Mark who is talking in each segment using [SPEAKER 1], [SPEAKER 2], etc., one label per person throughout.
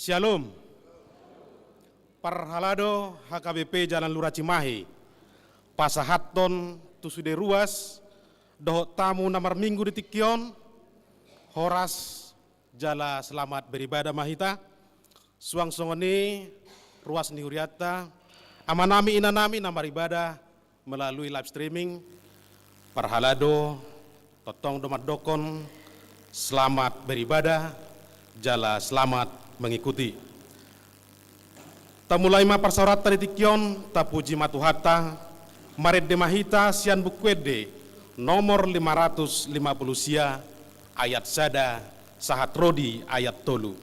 [SPEAKER 1] Shalom. Parhalado HKBP Jalan Lurah Cimahi. Pasahaton tusude ruas doh tamu namar minggu di Tikion. Horas jala selamat beribadah mahita. Suang songoni ruas ni huriata. Amanami inanami namar ibadah melalui live streaming. Parhalado totong domat dokon selamat beribadah. Jala selamat mengikuti. Tamulai ma parsaurata di Tikion, tapuji matuhata, maret de mahita sian bukwede, nomor 550 sia, ayat sada, sahat rodi ayat tolu.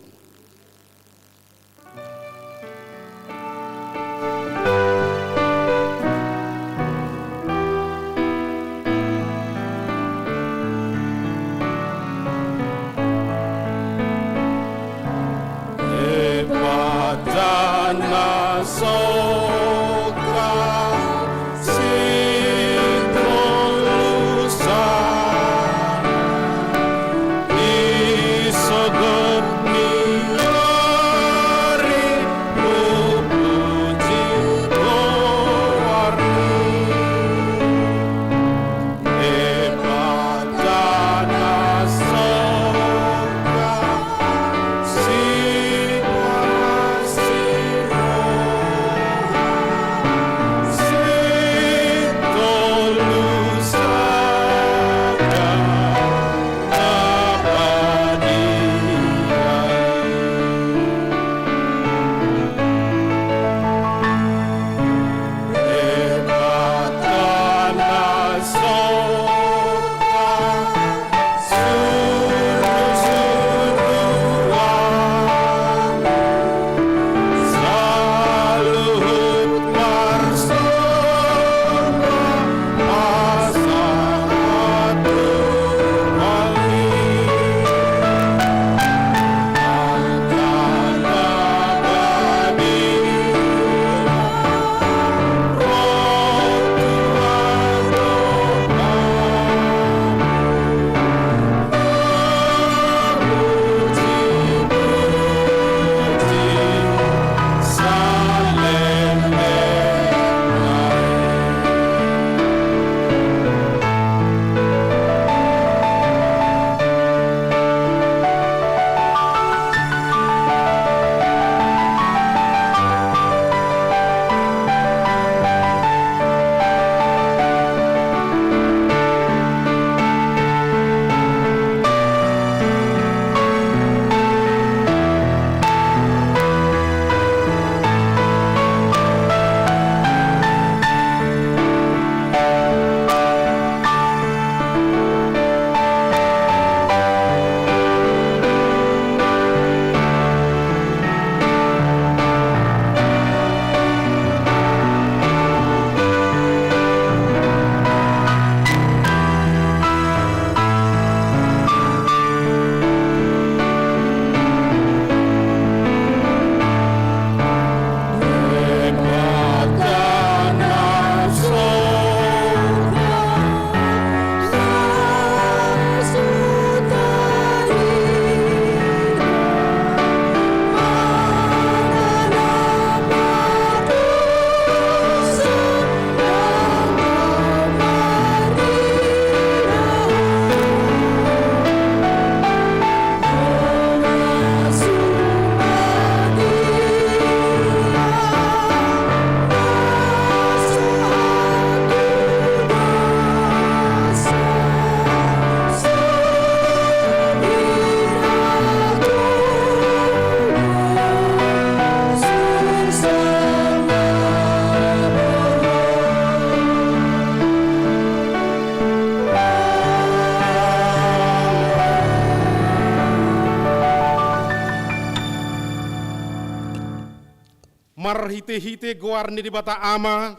[SPEAKER 1] Marhite-hite goarni di bata ama,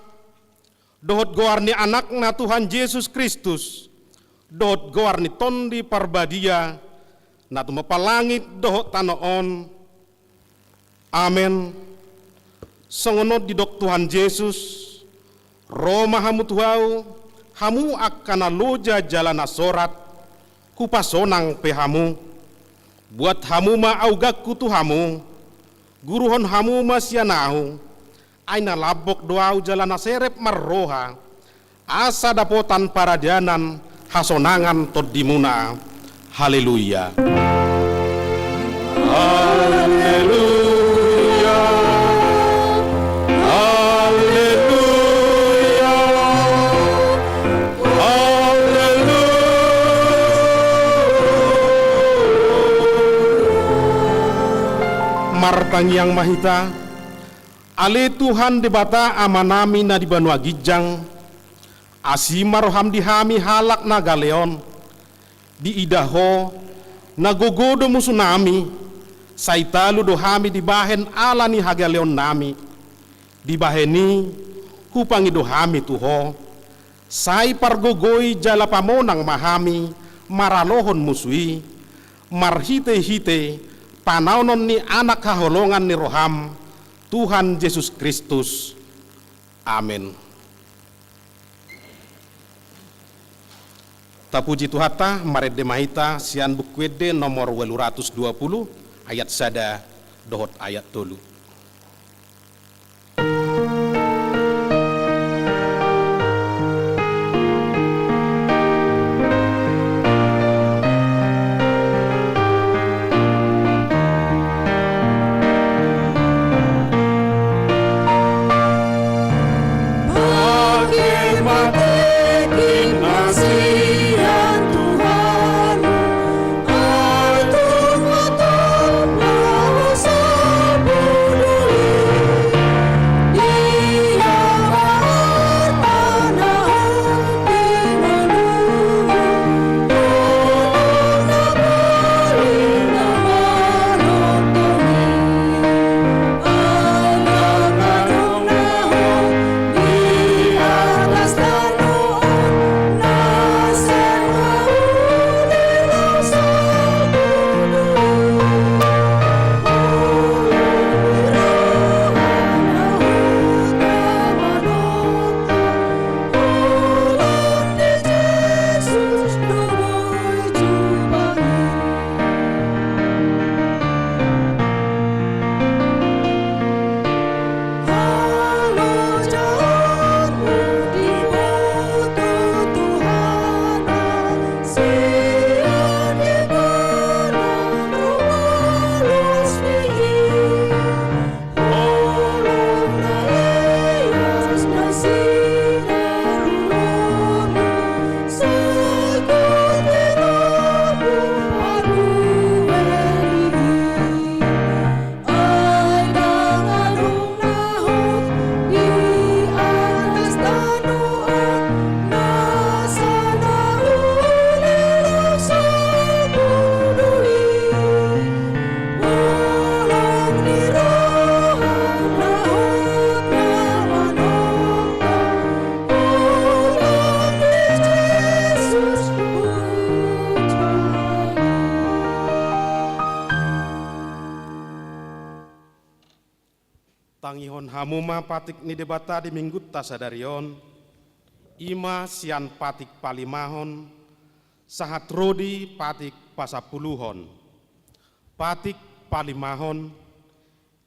[SPEAKER 1] dohot goarni anakna Tuhan Yesus Kristus, dohot goarni tondi parbadia, natu mapalangit dohot tanoon. Amen. Songonot di dok Tuhan Yesus, Roma hamu tuhau, hamu akan loja jalan asorat, kupasonang pehamu, buat hamu ma augakku tuhamu, guruhon hamu masyanahu, aina labok doau jalana serep marroha, asa dapotan paradianan hasonangan todimuna. Haleluya. Haleluya. Haleluya. Haleluya. Martang yang mahita, ale Tuhan debata amanami na di Banua Gijang, asimaroham dihami halak na galeon, di idaho nagogodo musunami, saitalu dohami dibahen alani hagaleon nami, dibaheni hupangi dohami tuho, sai pargogoi jala pamonang mahami, maralohon musui, marhite-hite, panaunon ni anak kaholongan ni roham, Tuhan Yesus Kristus. Amin. Tapuji Tuhata Marede Mahita sian bukwede nomor 820 ayat sada dohot ayat tolu. Tangihon hamuma patik ni debata di minggu tasadarion, ima sian patik palimahon, sahat rodi patik pasapuluhon, patik palimahon,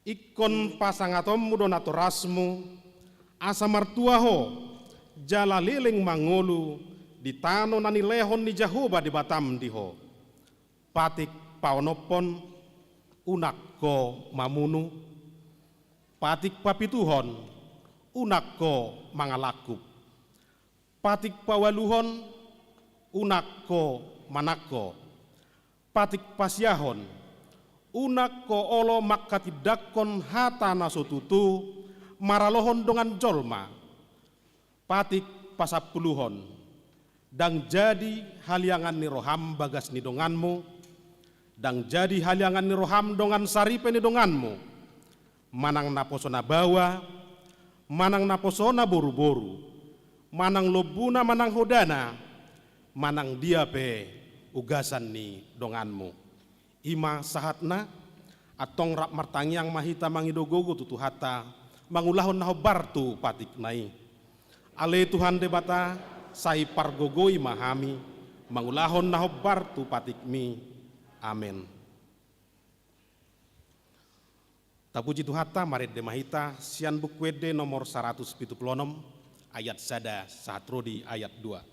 [SPEAKER 1] ikon pasangatom mudonatorasmu, asa martuaho, jala leleng mangolu, di tano nani lehon ni Jahoba di Batam diho, patik paonopon, unakko mamunu, patik papituhon, unakko mangalakup, patik pawaluhon, unakko manakko, patik pasyahon, unakko olo makatidakon hata nasututu, maralohon dongan jolma, patik pasapuluhon, dang jadi haliangan ni roham bagas ni donganmu, dang jadi haliangan ni roham dongan saripe ni donganmu, manang naposona bawa, manang naposona boru-boru, manang lobuna manang hodana, manang diape ugasan ni donganmu. Ima sahatna atong rak martangyang mahita mangidogogo tutuhata mangulahon naho bartu patik nai. Ale Tuhan debata sai pargogoi mahami mangulahon naho bartu patik mi. Amin. Tapuji Tuhata Maret Demahita Sian Bukwede nomor 176 ayat sada sahatrodi ayat 2.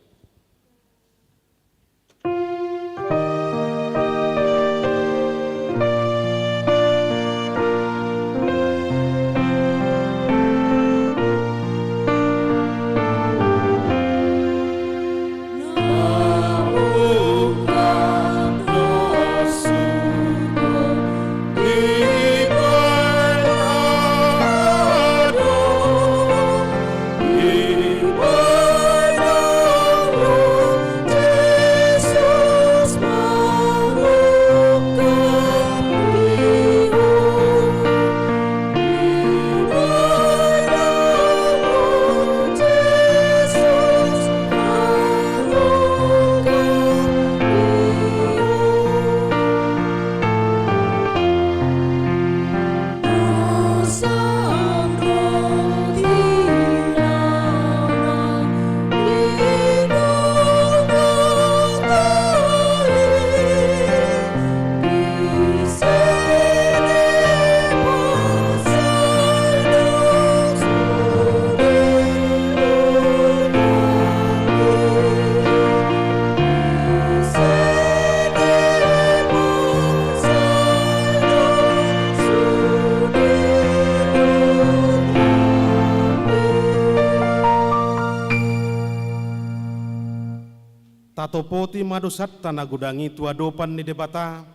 [SPEAKER 1] Tatopoti madosat tanah gudangi tuadopan ni debata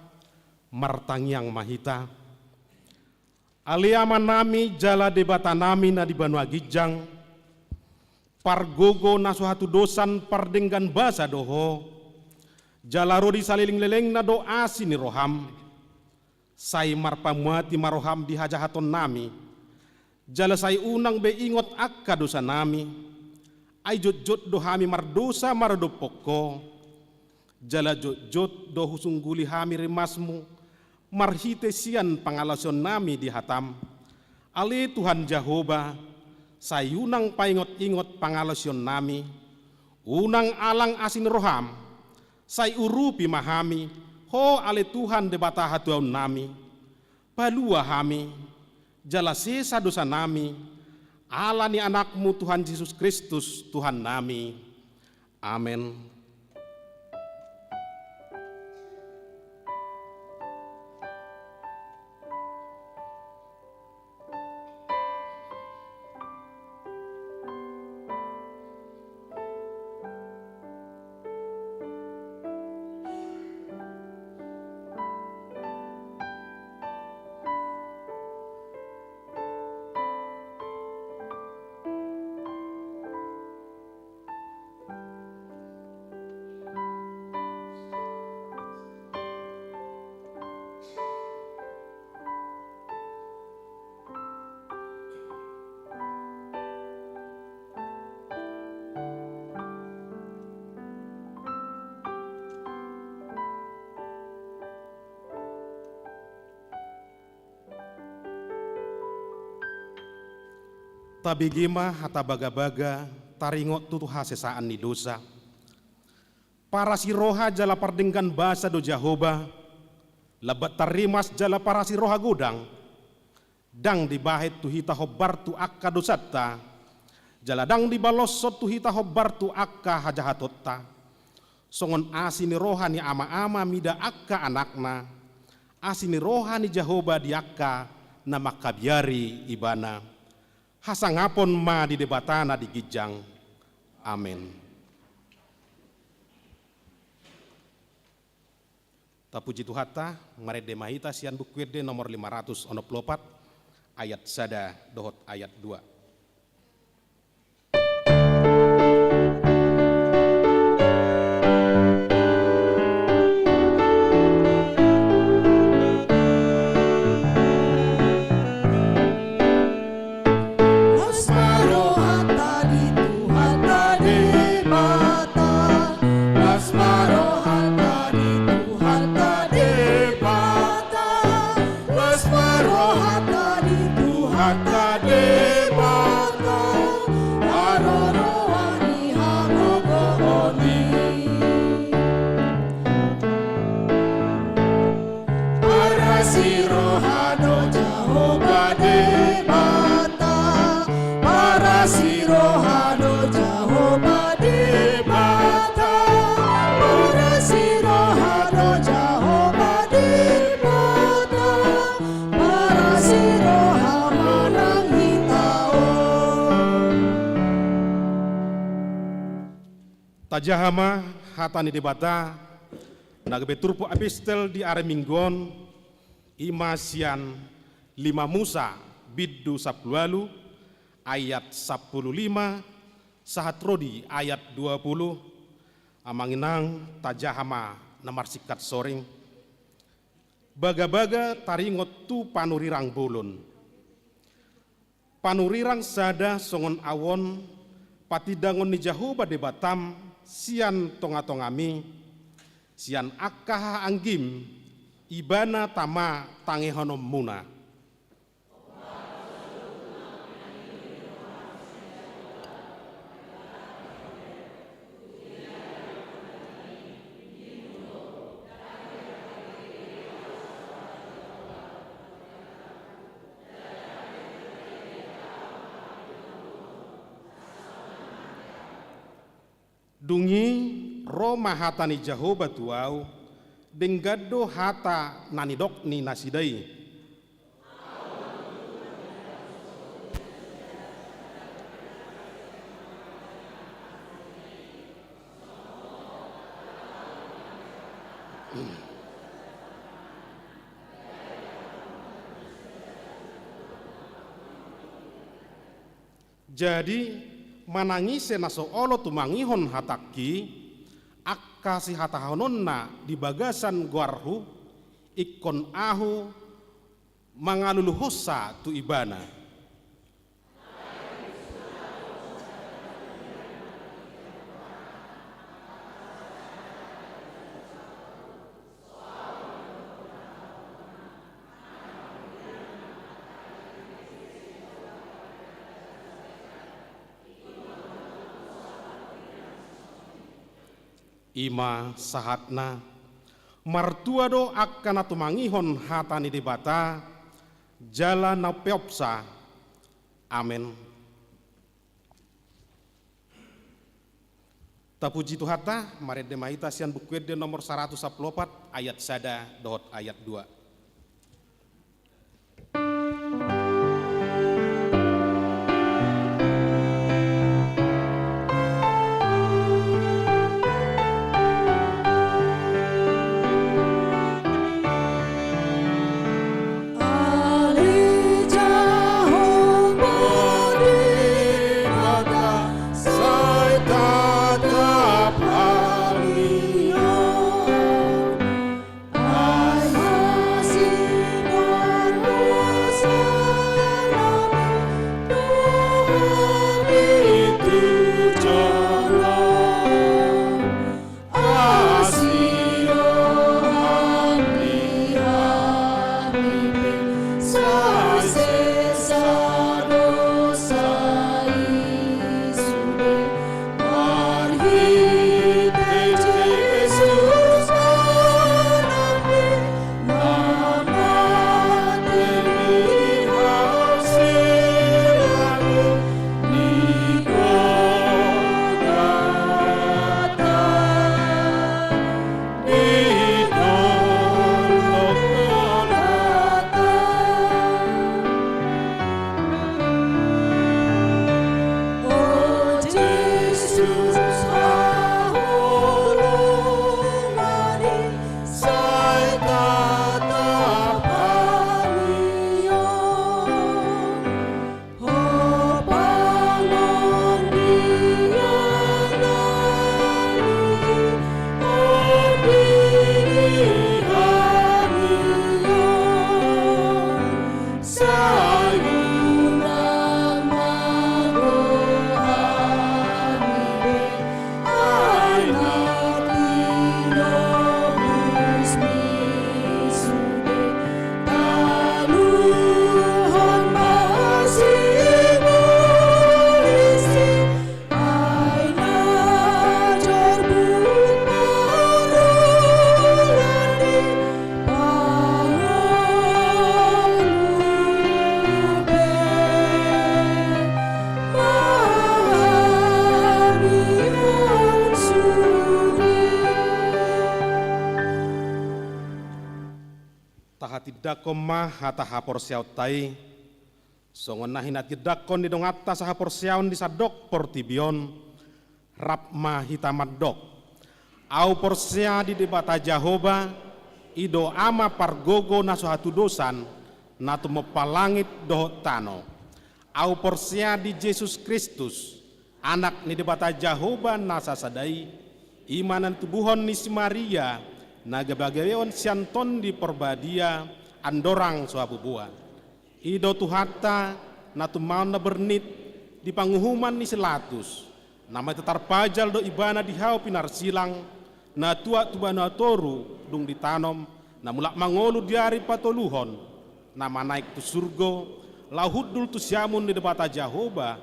[SPEAKER 1] martangyang mahita. Aliaman nami jala debata nami na di Banua Gijang. Pargogo nasuhatu dosan pardenggan basa doho. Jala rodi saliling leleng na doa sini roham. Sai marpamuati maroham di hajahaton nami. Jala sai unang be ingot akka dosa nami. Ai jot dohami mardosa maradopoko. Jala jot do husungguli hami rimasmu. Marhite sian pangalason nami di hatam. Ali Tuhan Jehovah, sayunang paingot-ingot pangalason nami. Unang alang asin roham. Say urupi mahami. Ho ale Tuhan debata hatuaun nami. Palua hami. Jala sesa dosa nami. Allah ni anakmu Tuhan Yesus Kristus Tuhan nami. Amin. Tabigima hata baga-baga taringot tutu hasesaan ni dosa. Para siroha jala pardenggan basa do Jehovah. Labat tarimas jala para siroha gudang. Dang dibahit tu hita hobar tu akka dosata. Jala dang dibalosot tu hita hobar tu akka hajahatotta. Songon asini roha ni ama-ama mida akka anakna. Asini roha ni Jehovah di akka na makabiari ibana. Hasangapon ma di debatana di Gijang. Amin. Tapuji Tuhata Maret Demahita Sian Bukwede nomor 564 ayat sada dohot ayat 2. Si rohano Jehovah Tajahama hatani debata nagbe turpo epistel di are minggon ima sian 5 Musa biddu 10 ayat 15 sahat Rodi ayat 20 amanginang tajahama namar sikat soring baga-baga taringot tu panurirang bolon panurirang sada songon awon patidangon ni Jahoba de Batam sian tonga-tongami sian akah anggim ibana tama tangehonom muna dungi Roma hatani Jahoba tuau denggado hata nanidok ni nasidai jadi manangi senaso olo tumangihon hataki akkasi hatahononna di bagasan guarhu ikon ahu mangalulu hossa tu ibana ima sahatna martua do akan atumangihon hatani debata jala na peopsa amen. Tapuji Tuhata maret demahita sian bukuede nomor 114 ayat sada dohot ayat 2. Tidakon mah hata hapor siaw tai songon nahin tidakon di dong atas hapor siawn di sadok portibion rapma hitamadok au porsia di debata Jahoba ido ama pargogo naso hatu dosan natu mopalangit dohot tano au porsia di Yesus Kristus anak ni debata Jahoba nasa sadai imanan tubuhon ni si Maria naga bagayon sianton di perbadia andorang soabubua ido tuhata natu mau na bernit di panguhuman ni selatus nama tetar pajal do ibana di hau pinar silang na tua tubana toru dung ditanom na mulak mangolu diari patoluhon nama naik tu surgo lahudul tu siamun di debata Jahoba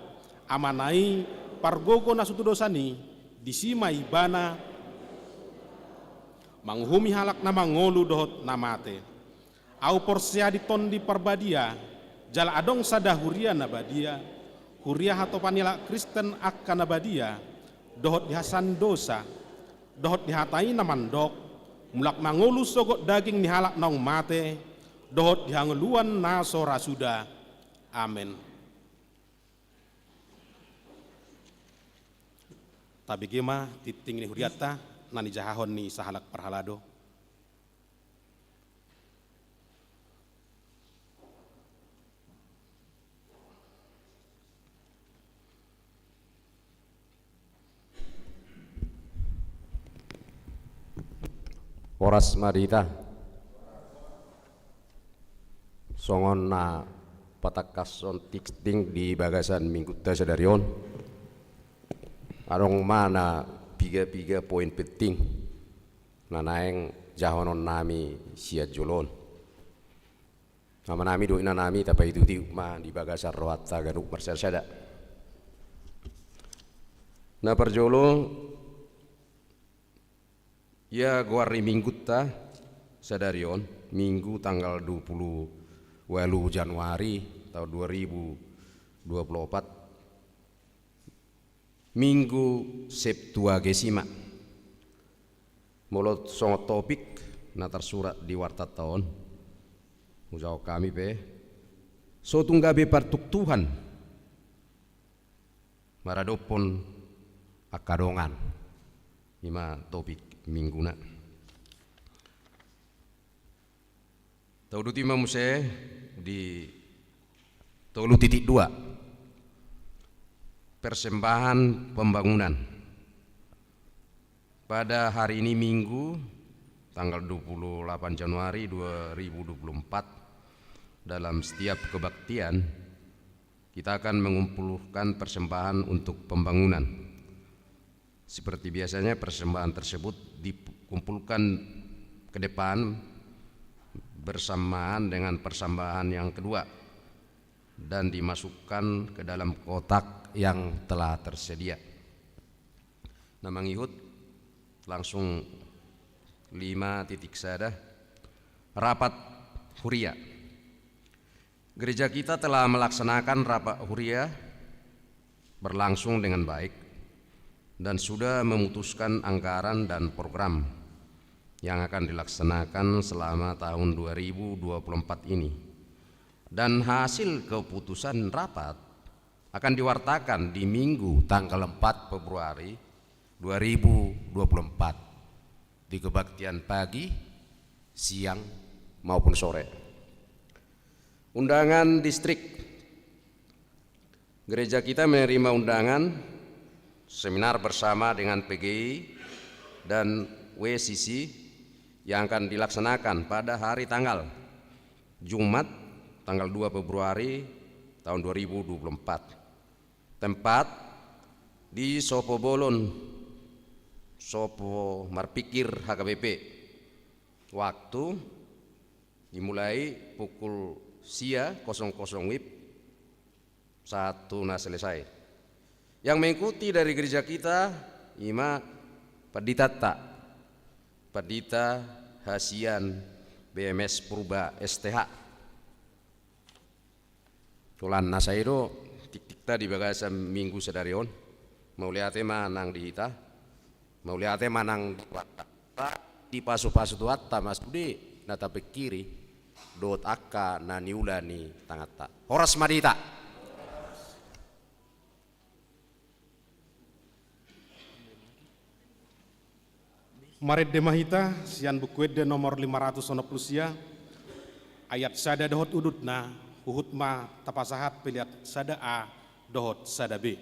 [SPEAKER 1] amanai pargogo nasutu dosani disima ibana manghumi halak na mangolu dohot namate au porsia di ton di parbadia jala adong sada huria nabadia huria hato panila Kristen akka nabadia dohot dihasan dosa dohot dihatai namandok mulak mangolu sogot daging ni halak naung mate dohot dihanguluan naso rasuda amin. Tabi gema titing ni huriata nani jahahon ni sahalak perhalado.
[SPEAKER 2] Horas marita songon na patakason tiksting di bagasan mingguta sadarion arong mana piga poin penting nanaeng jahonon nami sia jolon nama nami do ina nami tapi itu ma di bagasan rohata garuk marsada na perjolo ya guari mingguta sadarion minggu tanggal 20 Januari tahun 2024 minggu Septuagesima molot songot topik na tersurat di warta tahun ujau kami pe so tunggabe partuk Tuhan maradopon akadongan lima topik mingguna tau duti mamuse di tolu titik 2 persembahan pembangunan pada hari ini Minggu tanggal 28 Januari 2024 dalam setiap kebaktian kita akan mengumpulkan persembahan untuk pembangunan. Seperti biasanya persembahan tersebut dikumpulkan ke depan bersamaan dengan persembahan yang kedua dan dimasukkan ke dalam kotak yang telah tersedia. Nah mengikut langsung 5 titik sada rapat huria. Gereja kita telah melaksanakan rapat huria berlangsung dengan baik dan sudah memutuskan anggaran dan program yang akan dilaksanakan selama tahun 2024 ini. Dan hasil keputusan rapat akan diwartakan di Minggu tanggal 4 Februari 2024 di kebaktian pagi, siang maupun sore. Undangan distrik. Gereja kita menerima undangan seminar bersama dengan PGI dan WCC yang akan dilaksanakan pada hari tanggal Jumat tanggal 2 Februari tahun 2024. Tempat di Sopo Bolon, Sopo Marpikir HKBP. Waktu dimulai pukul sia 00 WIB 1 na selesai. Yang mengikuti dari gereja kita ima Padita Hasian BMS Purba STH. Tulan nasairo tik-tikta di bagasa Minggu sedarion. Mau lihatnya manang di hita, mau lihatnya manang di pasu-pasu tuatta mas budi nata bekiri dot akka naniulani tangata. Horas madita.
[SPEAKER 1] Maret demahita sian bukuede nomor 560 ayat sada dohot udutna uhut ma tapasahat peliat sada A dohot sada B.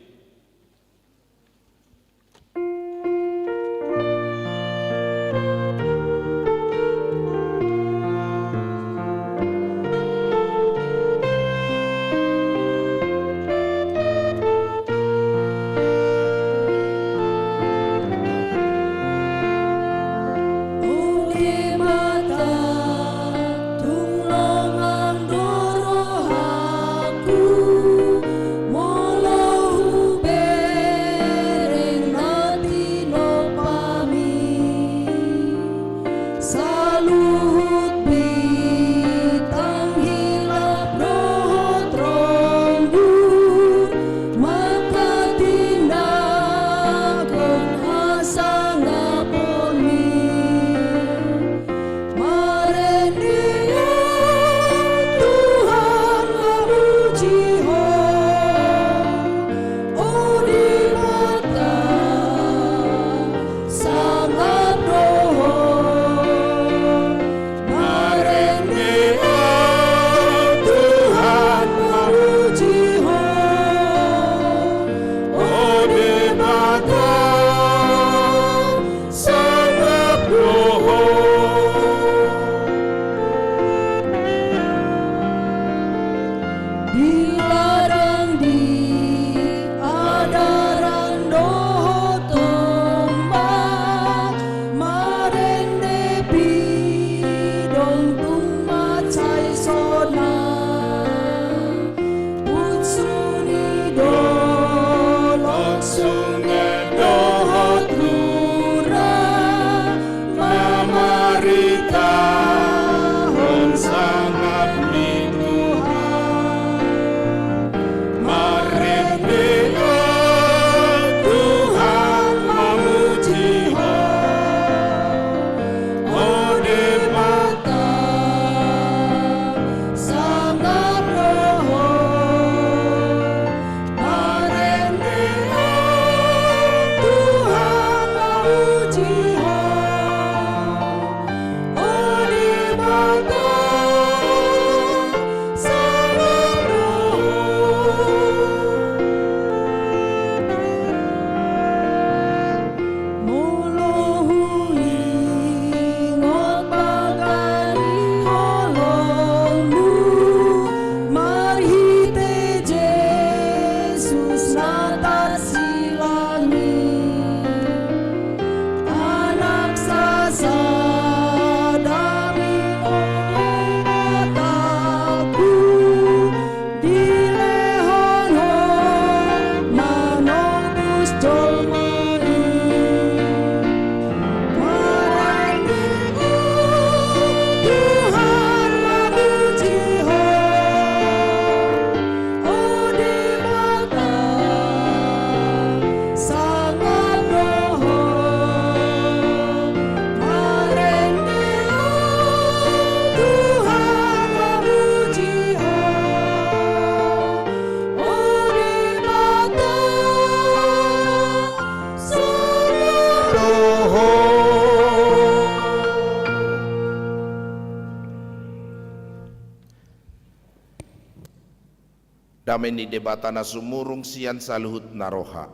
[SPEAKER 3] Dameni debatana sumurung sian saluhut naroha.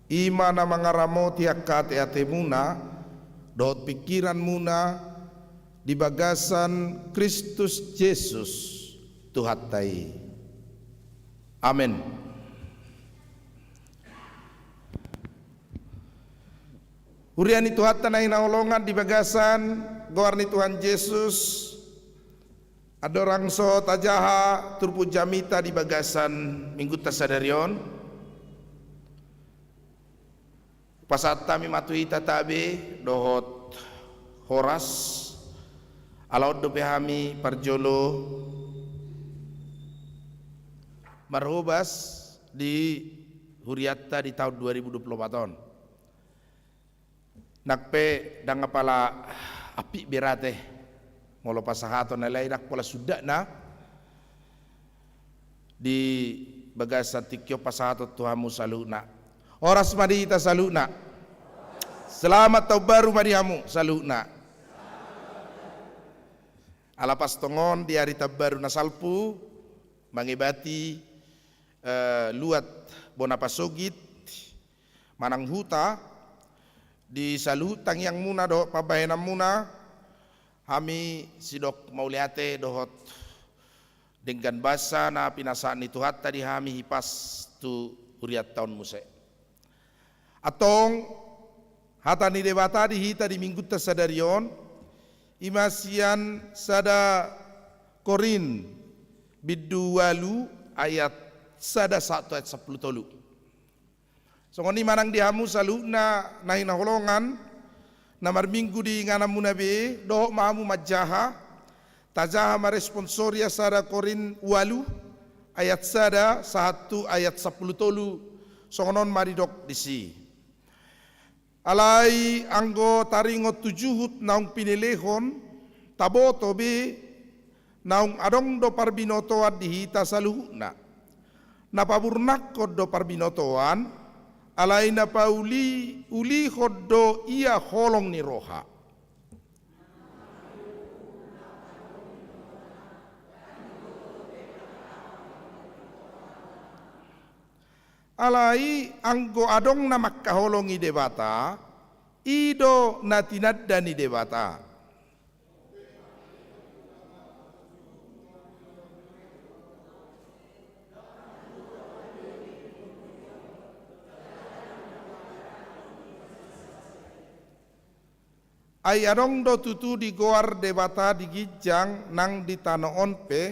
[SPEAKER 3] Imana mangaramo tiak kate atemuna, dot pikiran muna di bagasan Kristus Yesus Tuhan tai. Amin. Uriani Tuhan tanai naolongan di bagasan goarni Tuhan Yesus. Ada orang so tajaha turpu jamita di bagasan minggu tasadarion. Pasat tami matuita tabe dohot horas alaud do pehami parjolo marhubas di Huriatta di tahun 2024. Nakpe dangapala api berate molo pasahaton na lairak pola sudah na di bagasan tikyo pasahatot Tuhamu saluna oras madita saluna Selamat tahun baru mariamu saluna. Alapas tongon di hari tahun baru nasalpu mangibati luat bonapasogit manang huta di salutang yang muna do pabahenam muna kami sidok mauliate dohot dengan basa na pinasaan itu hatta di kami hipas tu uriat tahun muse. Atong hata ni debata di hita di minggu tasadarion imasian sada Korin bidualu ayat sada 1 ayat 10 tolu. Songoni manang dihamu saluna nahi naholongan namar minggu di ngana munabe doh maamu majaha tajaha maresponsoria sada Korin walu ayat sada 1 ayat 10 tolu songonon maridok disi. Alai anggo taringo tujuhut naung pinilehon taboto be naung adong do parbinotoan dihita saluhuna. Napaburnak kod do parbinotoan alai napauli uli hoddo ia holong ni roha. Alai anggo adong na makkaholongi debata ido natinadani debata. Ai adong do tutu di goar debata di gijang nang di tanoon pe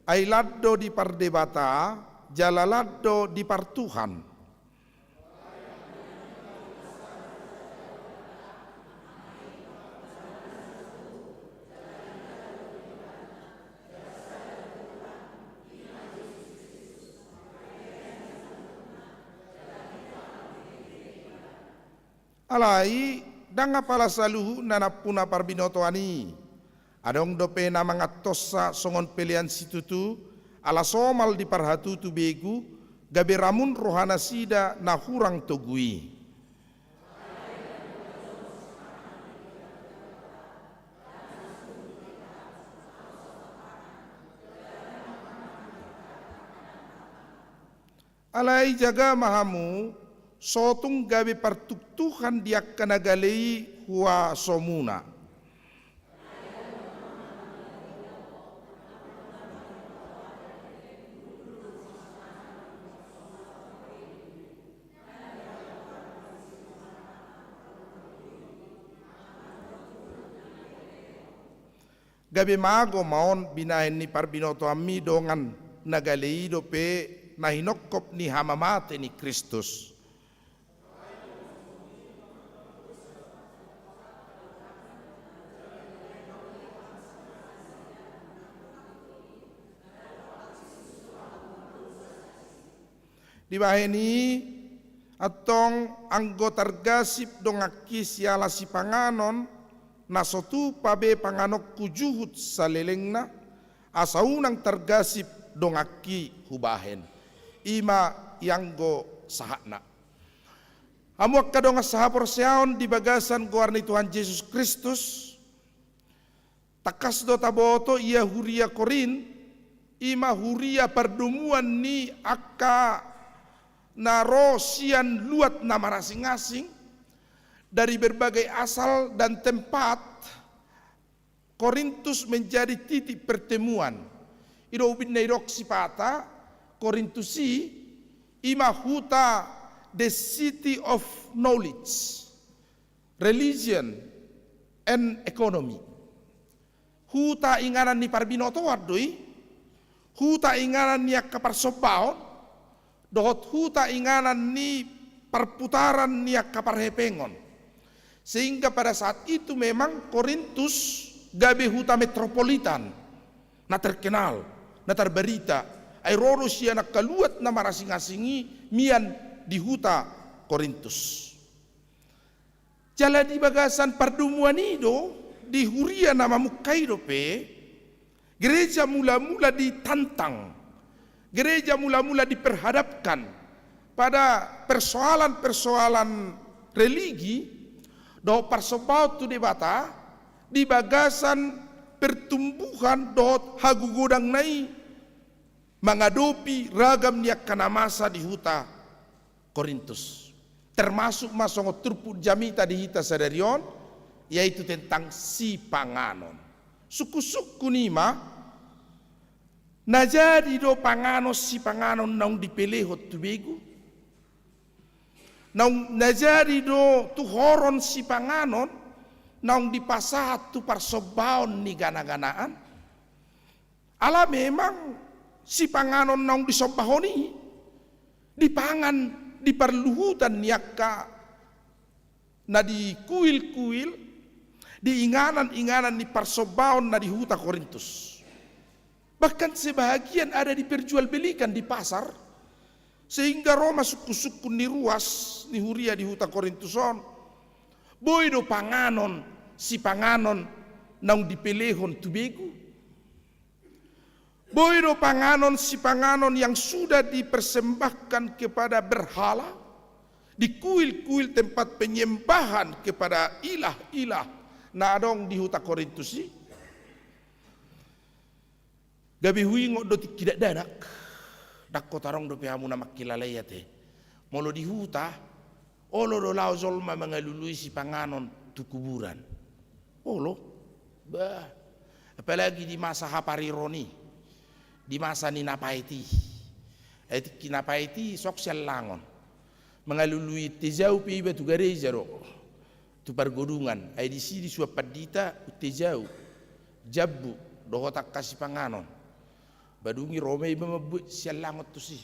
[SPEAKER 3] ai laddo di pardebata jalaladdo di partuhan. Alai danga pala saluhu nanapuna parbinotoani adong dope na mga tossa songon pelian situtu ala somal di parhatu tu begu gabe ramun rohana sida na hurang togui. Alai jaga mahamu sotung gabe partuktuhan diak kanagalei hua somuna. Gabi mago maon binahin ni parbinoto ami dongan nagaleido pe nahinokop ni hamamate ni Kristus. Dibaheni atong anggotar gasip dongaki siala si panganon nasotu pabe panganok kujuhut salelengna asaunang tergasip dongaki hubahen ima yanggo sahakna. Amuak kadong sahapor seaon di bagasan goarni Tuhan Yesus Kristus takas do taboto ia huria Korin ima huria perdumuan ni akka naro sian luat nama masing-masing dari berbagai asal dan tempat. Korintus menjadi titik pertemuan. Ido ubin nairok sipata Korintusi ima huta the city of knowledge, religion and economy. Huta inganan ni parbinoto wadoi, huta inganan ni kaparsopaon, dohot huta inganan ni perputaran ni kaparhepengon. Sehingga pada saat itu memang Korintus gabe huta metropolitan, na terkenal, na terberita. Airoro siya nakaluat na marasing-asingi mian di huta Korintus. Jala di bagasan pardumuan ido di huria nama mukaido pe, gereja mula-mula ditantang, gereja mula-mula diperhadapkan pada persoalan-persoalan religi do parsobau tu debata di bagasan pertumbuhan dot hagu godang nai mengadopi ragam niak kana masa di huta Korintus, termasuk masongo turpu jamita di hita sadarion, yaitu tentang si panganon. Suku-suku nima na jadi do panganos si panganon naung dipelehot tu begu, naung na jadi do tu horon si panganon naung dipasahat tu parsobaon ni gana-ganaan. Ala memang si panganon naung disobahoni dipangan di perluhutan niaka na di kuil-kuil di inganan-inganan di parsobaon na di huta Korintus. Bahkan sebahagian ada diperjualbelikan di pasar, sehingga Roma suku-suku ni ruas ni huria di huta Korintuson boido panganon si panganon naung dipelehon tu begu, boido panganon si panganon yang sudah dipersembahkan kepada berhala di kuil-kuil tempat penyembahan kepada ilah-ilah na adong di huta Korintus ni. Gabi hui ngot do tidak dadak dakko tarong do pihamu na makilalaya te molo di huta olo do lao zolma mengalului si panganon tu kuburan olo bah, apalagi di masa haparironi, di masa ninapaiti kinapaiti sosial langon mengalului tejau pi batu garejaro tu pergodungan ai di sini suap padita tejau jabbu do hotak kasih panganon badungi Roma iba mabut sial langot tu si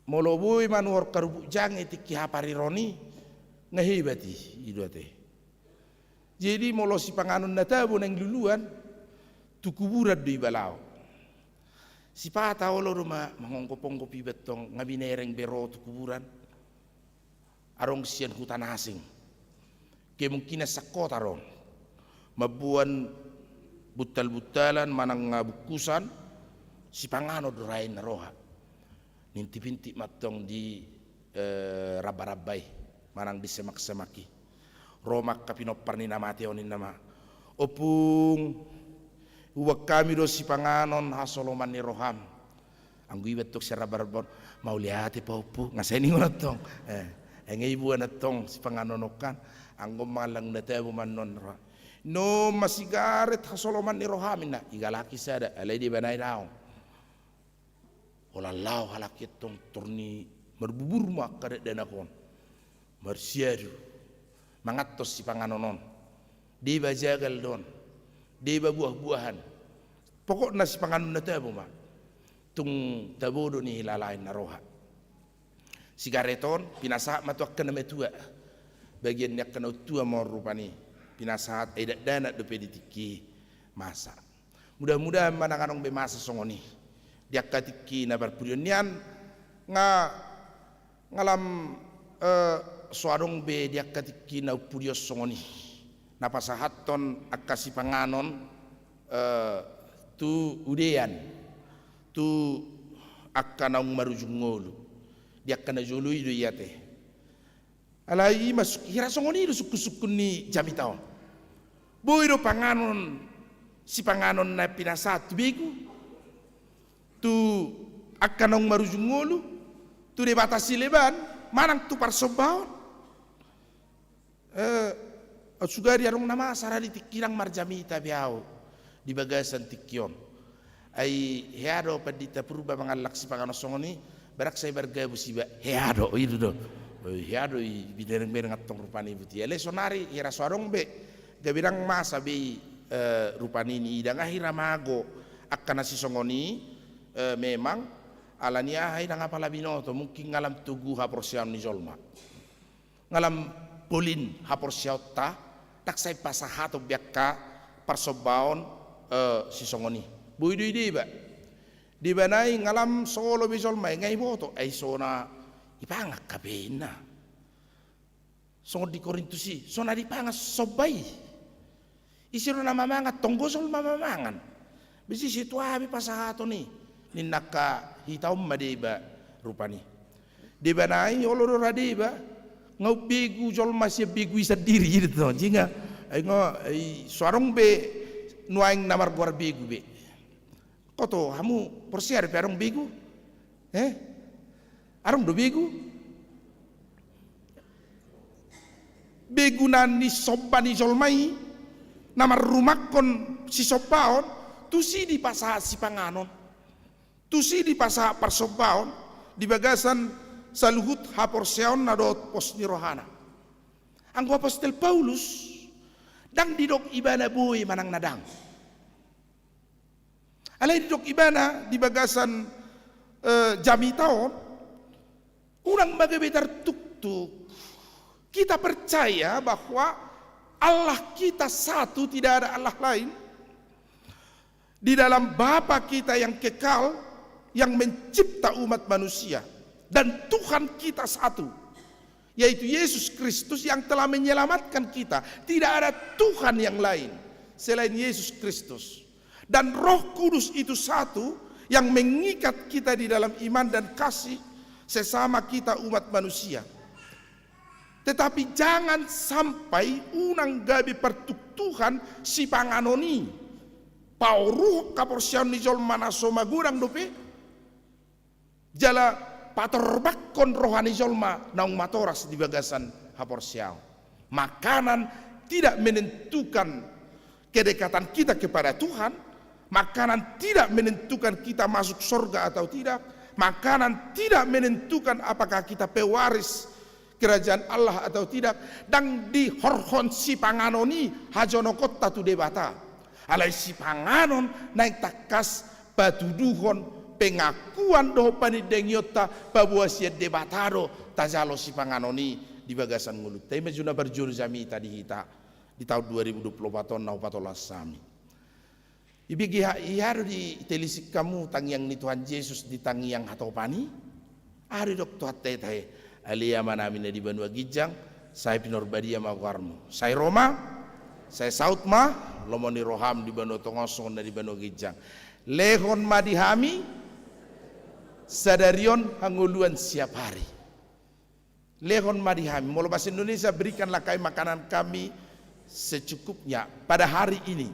[SPEAKER 3] moloboi manuor karubu jang etiki haparironi ngehibati idote. Jadi molo si panganon natabo nang luluan tu kuburan do ibalao si pata olo rumah mangongkopongko pibet tong ngabinereng bero tu kuburan arong sian hutan asing kemungkinan sakota ron mabuan butal-butalan manang ngabukusan si pangano dorain roha ninti-pinti matong di raba-rabai manang di semak-semaki Roma kapinopar ni nama teo ni nama opung uwag kami do si panganon hasoloman ni roham anggu ibet tok si raba-rabon mau lihat pa upu ngaseni ngonat tong engay ibuan at tong si panganonokan anggo malang na tebo manon roha no masigaret hasoloman ni rohamin na igalaki sada alay di banay daw olalaw halakit tong turni merbuburma kadet denakon marsiadu mangatos si panganonon di ba jagal don di ba buah-buahan pokok na si panganon na tabo ma tung tabodo ni hilalain na roha sigareton pinasa matuak kana metua bagian yak kana utua mo rupani pinasahat edak dana dope ditiki masa mudah-mudahan mananganong be masa songoni diak katiki na barpurionian ngalam suarong be diak katiki na purios songoni na pasahaton akasi panganon tu udean tu akanaung marujung ngolu diak kana jului do yate alai masuk hira songoni do suku-suku ni jamitao boiro panganon si panganon na pinasat begu tu akanong marujungolu tu de batasi leban manang tu parsobaon sugari arong nama sarali tikirang marjamita biao di bagasan tikion ai heado padita purba mangalak si panganon songoni barak saya bergabu siba heado itu do hiado i bidereng-bereng atong rupani buti ele sonari ira suarong be gabirang masa be rupani ni idang ahira mago akana si songoni memang alania hai nang apa labino to mungkin ngalam tugu haporsiam ni jolma ngalam polin haporsiauta tak sai pasahato biakka parsobaon si songoni buidu ide ba di banai ngalam solo be jolma ngai boto ai sona ipangak kabena songo di Korintusi sona dipangak sobai isiro na mamangat tonggosol mamamangan bisi situ abi pasahato ni ninaka hitaum madeba rupani deba nai oloro radeba ngau begu jolma sia begu sendiri gitu toh jinga suarong be nuaing namar buar begu be koto hamu porsiar pe arong begu arong do begu nani soba ni jolmai namar rumakon si sobaon tusi di pasa si panganon tusi di pasa parsobaon di bagasan saluhut haporseon nadot pos ni rohana anggo apostol Paulus dang didok ibana boy manang nadang alai didok ibana di bagasan jami taon urang bagabetar tuk-tuk kita percaya bahwa Allah kita satu, tidak ada Allah lain. Di dalam Bapa kita yang kekal, yang mencipta umat manusia. Dan Tuhan kita satu, yaitu Yesus Kristus yang telah menyelamatkan kita. Tidak ada Tuhan yang lain selain Yesus Kristus. Dan Roh Kudus itu satu, yang mengikat kita di dalam iman dan kasih sesama kita umat manusia. Tetapi jangan sampai unang gabi pertuktuhan si panganoni pauruh kaporsian ni jol manaso magurang dope jala patorbakon rohani jolma naung matoras di bagasan haporsiao. Makanan tidak menentukan kedekatan kita kepada Tuhan, makanan tidak menentukan kita masuk surga atau tidak, makanan tidak menentukan apakah kita pewaris kerajaan Allah atau tidak. Dan di horhon si panganoni hajono kota tu debata alai si panganon naik takas batuduhon pengakuan doh panidengyota bahwa si debatado tajalo si panganoni di bagasan mulut tema juna berjuru jami tadi hita di tahun 2024 nau patolas sami ibigi haru di telisik kamu tangiang ni Tuhan Yesus di tangiang hatopani hari dok tuhat tete alia manamina di Banua Gijang, saya Pinorbadia Mawarmu, saya Roma, saya Sautma, lomoni Roham di Banua Tongosong dan di Banua Gijang. Lehon madihami, sadarion hanguluan siap hari. Lehon madihami, mula bahasa Indonesia berikanlah kami makanan kami secukupnya pada hari ini.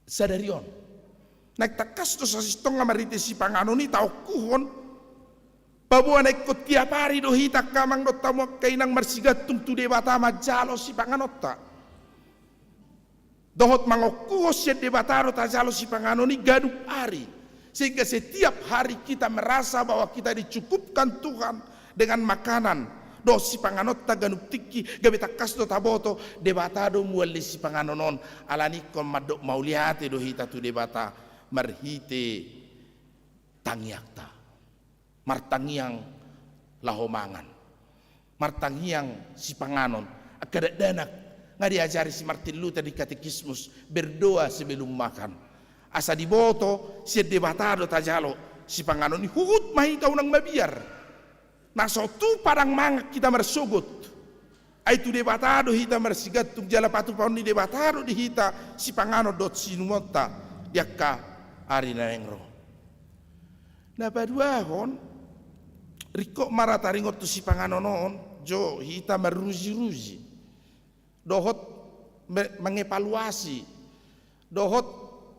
[SPEAKER 3] Sadarion, naik takas tu sasistong ngamarite si panganoni tau kuhon. Babuan ikut tiap hari do hita kamang do tamu kainang marsigatung tu debata majalo si panganota. Dohot mangokuos si debata do tajalo si panganoni gaduh hari. Sehingga setiap hari kita merasa bahwa kita dicukupkan Tuhan dengan makanan. Do si panganota ganup tiki gabeta kas do taboto debata do muali si panganonon alani kon madok mauliate do hita tu debata marhite tangiakta. Martangiang lahomangan, martangiang si panganon, akadat danak, nggak diajari si Martin Luther di katekismus berdoa sebelum makan. Asa diboto si debatado tajalo si panganon ni huhut mahita unang mabiar. Naso tu parang mangak kita mersugut. Aitu debatado hita mersigat tung jala patu paun di debatado di hita si panganon dot sinumota yakka ari na engro. Na paduahon riko marataringot tu si panganonon jo hita meruji-ruji dohot mengevaluasi dohot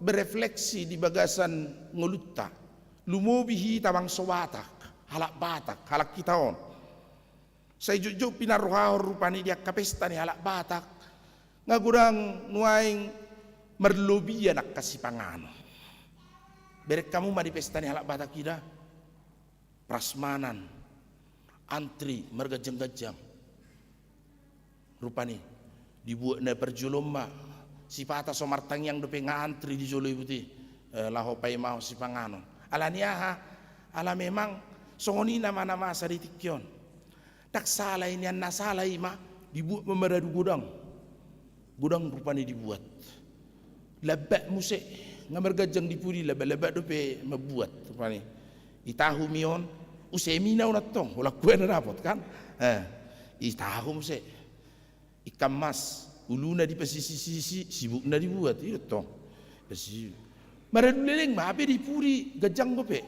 [SPEAKER 3] berefleksi di bagasan ngulutta lumubi hita bang sowatak halak batak halak kitaon saya jujur pinaruhah rupani dia kapesta ni halak batak ngagurang nuaing merlobi anak kasih panganon berek kamu mah di pesta ni halak batak kita prasmanan antri mergajang-gajang rupani dibuat na perjulomba si pata somartang yang dope ngantri di jolo ibuti lahopai mau si panganon alaniaha ala memang songoni nama-nama saritikyon tak salah ini an nasalah ima dibuat memeradu gudang rupani dibuat lebak musik ngamergajang dipuri lebak dope membuat rupani itahu mion usemina unatong wala kue na rapot kan itahu muse ikan mas uluna di pesisi sibuk na dibuat itu tong pesi maraduleleng mabe dipuri gajang gope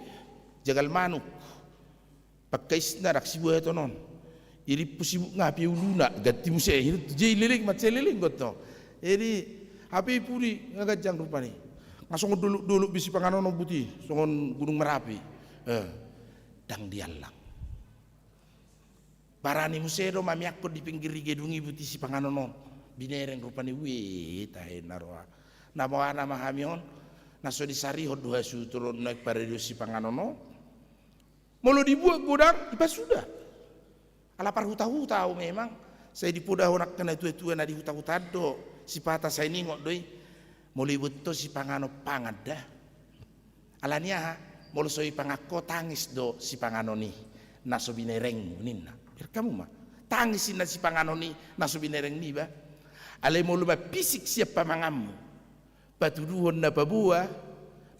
[SPEAKER 3] jagal manuk pakai snarak sibuah itu non iri pusibuk ngapi uluna gati muse iri je liling mat liling goto iri hapi puri ngagajang rupani ngasong dulu bisi panganono buti songon Gunung Merapi dang dialang barani musedo mami akko di pinggir gedungi buti si panganono binereng rupani wi tahe naroa nama nama hamion naso disari hodua su turun naik paradio si panganono molo dibuat godang ipas sudah ala par huta-huta memang saya dipudah onak kena itu na di huta-huta do si pata saya ningok doi moli beto si pangano pangadah alania molo soi pangako tangis do si pangano ni naso binereng ninna biar kamu mah tangisin na si pangano ni naso binereng ni ba alai molo ba pisik siap pamangamu patuduhon na babua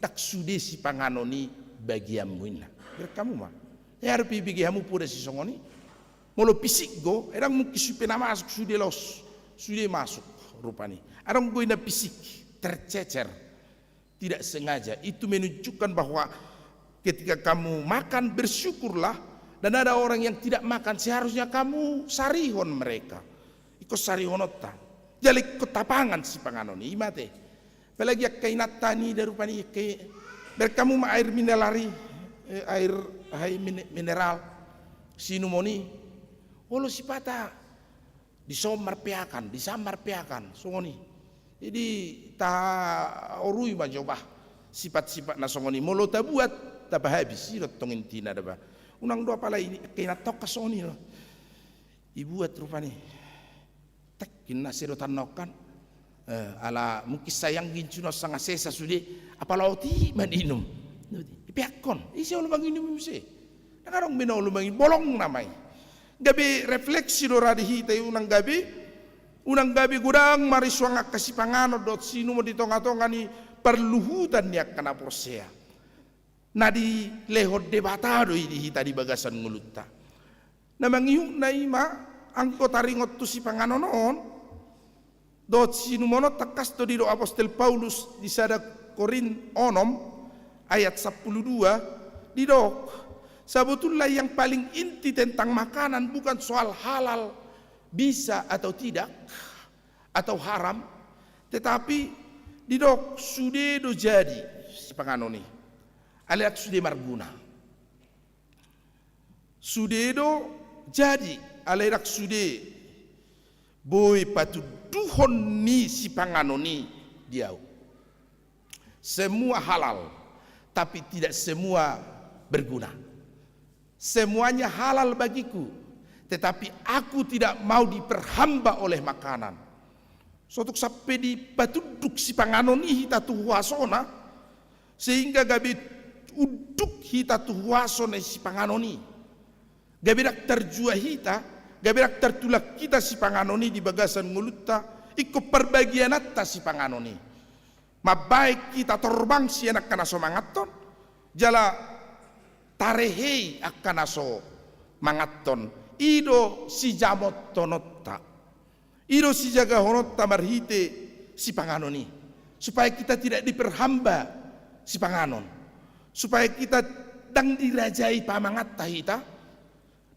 [SPEAKER 3] tak sude si pangano ni bagiamu inna biar kamu mah ya harus bigi hamu pura si songoni molo pisik go, erang mungkin supena masuk sudah masuk rupani. Erang go ina pisik tercecer, tidak sengaja. Itu menunjukkan bahwa ketika kamu makan bersyukurlah dan ada orang yang tidak makan seharusnya kamu sarihon mereka. Iko sarihonota. Jadi ketapangan si panganoni imate. Apalagi kainat tani dari rupani ke berkamu ma air mineralari air mineral sinumoni. Olo si pata disamar piakan songoni jadi ta orui ba coba sifat-sifat na songoni molo ta buat ta habis sirot tongin tina daba unang dua pala ini kena tok ka songoni lo ibuat rupani tak kinna sirot tanokan ala mungkin sayang gincuno sanga sesa sude apalauti madinum piakon isi olo manginum se nakarong bina olo mangin bolong namai gabi refleksi do radi hita unang gabi gudang mari suanga kasih pangano dot sinu mo di tonga-tonga ni perluhutan ni kana porsea nadi lehot debatado di hita di bagasan ngulutta na mangihuk na ima angko taringot tu si pangano noon dot sinu mono takas do di do apostol Paulus di sada Korin onom ayat 12 di dok sebetulnya yang paling inti tentang makanan bukan soal halal bisa atau tidak atau haram, tetapi didok sudah do jadi si panganoni aliat sudah marguna sudah do jadi aliat sudah boy patu duhon ni si panganoni dia semua halal tapi tidak semua berguna. Semuanya halal bagiku, tetapi aku tidak mau diperhamba oleh makanan. Suatu sampai di patuduk si panganoni hita tuhuasona, sehingga gabi uduk hita tuhuasona si panganoni. Gabi dak terjua hita, gabi dak tertulak kita si panganoni di bagasan mulutta, ikut perbagian atas si panganoni. Mabaik kita terbang si anak kana somangaton, jala tarehei akan aso mangaton ido si jamot tonotta ido si jaga honotta marhite si panganoni supaya kita tidak diperhamba si panganon supaya kita dang dirajai pamangatta hita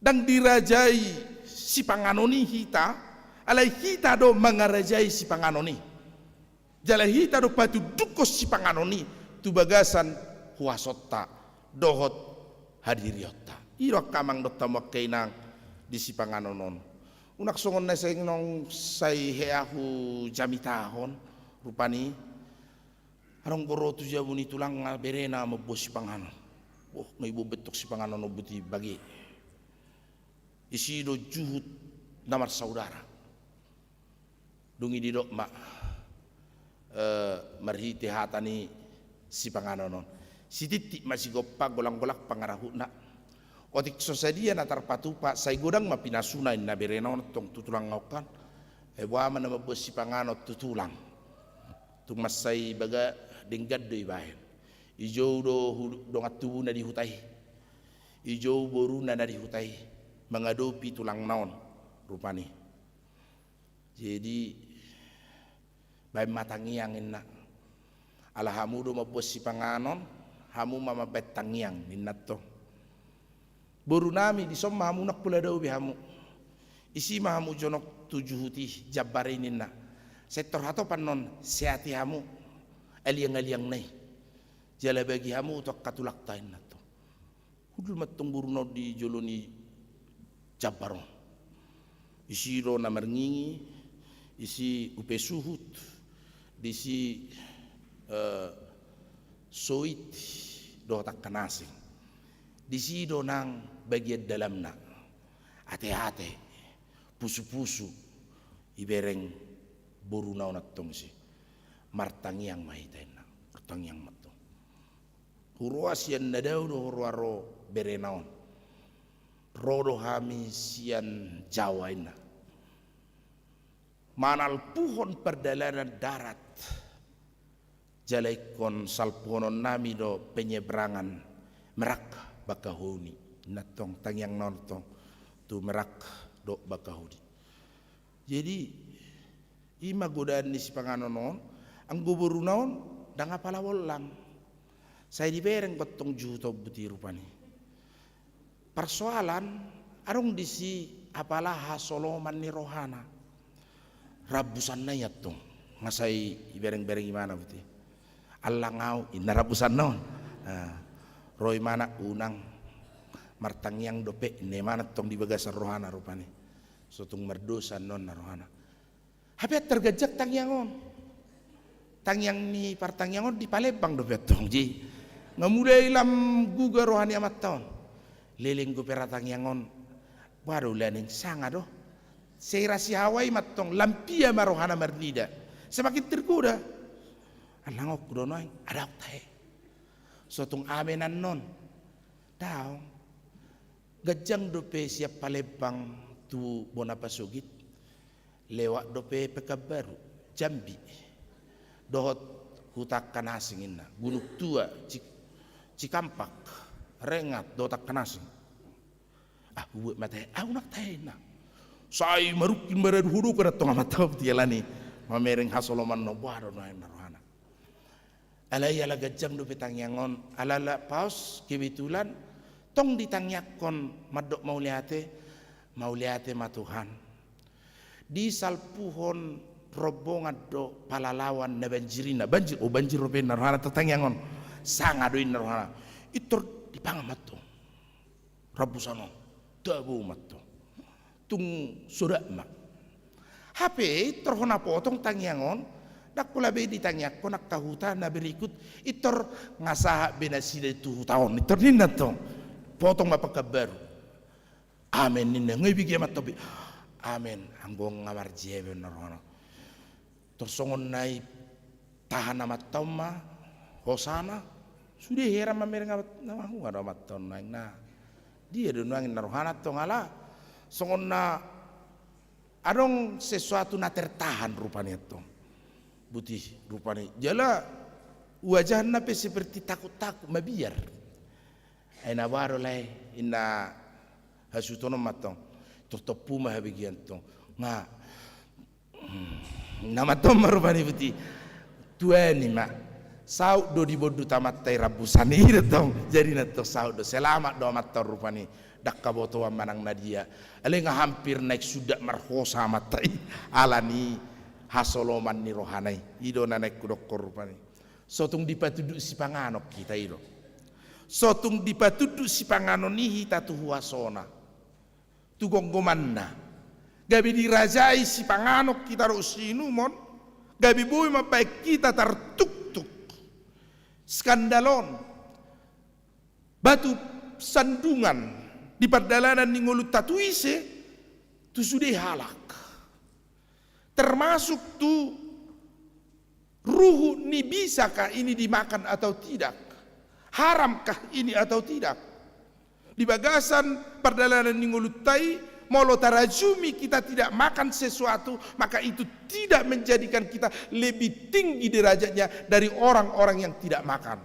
[SPEAKER 3] dang dirajai si panganoni hita alai hita do mangarajai si panganoni jala hita do patu dukos si panganoni tu bagasan huasotta dohot hadiriota iro kamang do tamak kainang di si panganonon unak songon na sa nong say heahu jamitahon rupani arong borotu jabuni tulang berena mabos si panganon may bubetok si panganon buti bagi isi do juhut namar saudara dungi di dok mak marhiti hatani si panganonon si titik masih gopak golang-golak pangarahu nak otik sosadia natar patupa say godang mapinasuna na berenon tong tutulang ngokan wa man mabos si panganot tutulang tung masay baga denggad do ibahen ijo do dongat tubuh na dihutai ijo boru na dihutai mengadopi tulang naon rupani jadi bay matangiang inna alahamu do mabos si panganon hamu mama betangiang ninatto boru nami di somma hamu nak pula daw bihamu isi mahamu jonok tujuh huti jabarinin na sektor hato panon seati hamu aliang nai jala bagi hamu tok katulak tain na to hudul matong buruno di joloni jabaron isi ro na marngingi isi upe suhut disi soit do tak kanasing disi do nang bagian dalamna ate-ate pusu-pusu ibereng borunau natong si martangiang mahitaina martangiang matong hurua sian nadau do huruaro berenaon rodo hami sian jawaina manal puhon perjalanan darat jalaikon salponon nami do penyeberangan Merak Bakahuni natong tangyang nontong tu Merak do Bakahuni. Jadi ima godaan ni si panganonon ang guburu naon danga palawol lang saya dibereng betong juto buti rupani persoalan arong disi apalah Soloman ni rohana rabusan na yatong ngasay ibereng-bereng imana buti Allah ngau inarabusan non roy mana unang martangyang dope ne mana tong di bagasan rohana rupani sotung merdosan non na rohana habet tergejak tangyangon tangyang ni partangyangon di Palembang dope tong ji ngamulai lam guga rohani amat taon leleng go peratangyangon baru laning sanga do saya rasi Hawaii matong lampia marohana mernida semakin tergoda alangok donoy ada tae sotung amenan non daw gajang dope siap Palembang tu Bonapasugit lewat dope Pekabaru Jambi dohot hutak kanasing inna Gunung Tua Cikampak Rengat dotak kanasing buat mate nak tae na sai marukin barad huru kana tong amatau tialani mamereng hasoloman no baro no rohana ala yala gajang do petangyangon ala paus kebetulan tong ditangyakon madok mauliate matuhan di salpuhon robongan do palalawan na banjirina banjir robe na rohana tatangyangon sanga do in rohana itor dipangamato rabusano dabu matto tung surat mak HP terhona potong tangyangon dak pula be ditangyak konak kahuta na berikut itor ngasaha benasida itu tahun itor ninna tong potong apa kabar amen ninna ngai bigi amat tobi amen anggong ngamar jebe norhono tersongon nai tahan amat toma hosana sudah heran mamereng amat nama ada amat ton na dia donuangin narohana tong ala songon na adong sesuatu na tertahan rupanya tong buti rupanya jala wajah nape seperti takut-takut mabiar aina baro lai inna hasutono matong tertopu mah bagian tong nga nama tong rupanya buti tuani mak saud do di bodu tamat tai rabusan ini tong jadi nato saud do selamat do amat rupani dak kaboto manang nadia alenga hampir naik sudah marhosa matai alani hasoloman ni rohanai ido naik kudokor rupani sotung dipatuduk si panganok kita ido sotung dipatuduk si panganon ni hita tu huasona tu gonggomanna gabi dirajai si panganok kita rusinu mon gabi boy mabaik kita tartuk skandalon batu sandungan di perdalanan ni ngulut tatuise tu sudah halak termasuk tu ruhu ni bisakah ini dimakan atau tidak haramkah ini atau tidak di bagasan perdalanan ni ngulut tai molo tarajumi kita tidak makan sesuatu maka itu tidak menjadikan kita lebih tinggi derajatnya dari orang-orang yang tidak makan.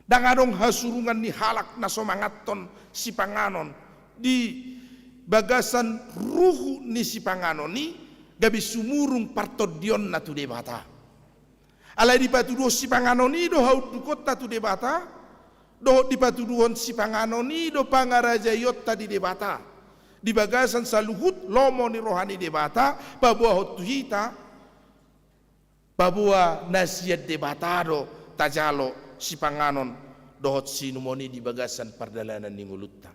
[SPEAKER 3] Dan adong hasurungan ni halak na somangaton si panganon di bagasan ruhu ni si panganon ni gabi sumurung partodion na tu debata. Alai di patuduh si panganon ni do haud dukota tu debata do di patuduhon si panganon ni do pangaraja yotta di debata. di bagasan saluhut lomo ni rohani debata babua hotu hita babua nasiat debatado tajalo si panganon dohot sinumoni di bagasan pardalanan ni ngulutta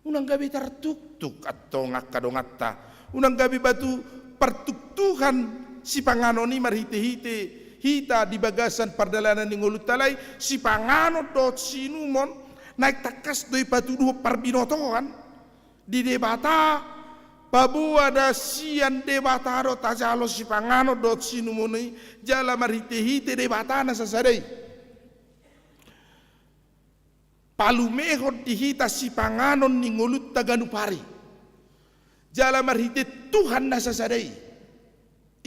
[SPEAKER 3] unang gabi tartuktuk atau ngakadongatta unang gabi batu pertuktukan si panganon ni marhite-hite hita di bagasan pardalanan ni nguluttalai si panganon dohot sinumon naik takas doi batu duho parbinotoan di debata babu ada sian debata do tajalo si pangano dot sinumuni jala marhite-hite debata na sasadai palumehon dihita si panganon ni ngulut taganupari jala marhite Tuhan na sasadai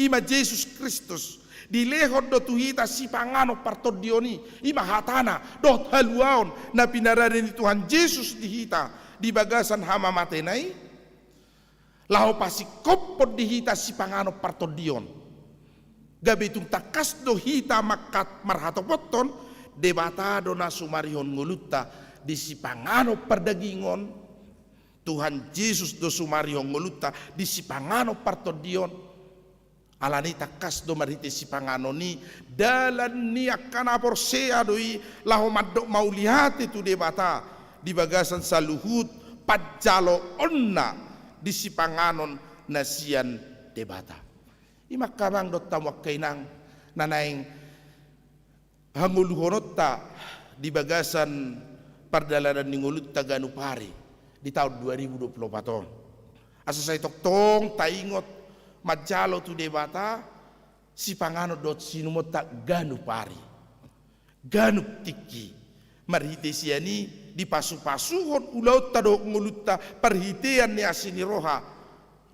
[SPEAKER 3] ima Yesus Kristus dilehon do tuhita si pangano partodioni ima hatana dot haluaon na pinararin ni Tuhan Yesus dihita di bagasan hama matenai laho pasi kopod dihita si pangano partodion gabi tung takas do hita makat marhatopoton debata do na sumarion ngulutta di si pangano perdagingon Tuhan Yesus do sumarion ngulutta di si pangano partodion alani takas do marite si pangano ni dalan ni akana porsea doi laho madok mau lihat itu debata di bagasan saluhut pajalo onna di si panganon nasian debata imak kamang dot tamak kainang nanaing hanguluhonotta di bagasan pardalanan ningulut taganupari di tahun 2024 asa saya toktong taingot majalo tu debata si pangano dot sinumot tak ganupari ganup tiki marhite siani di pasu-pasuhon ulau tado ngulutta perhitean ni asini roha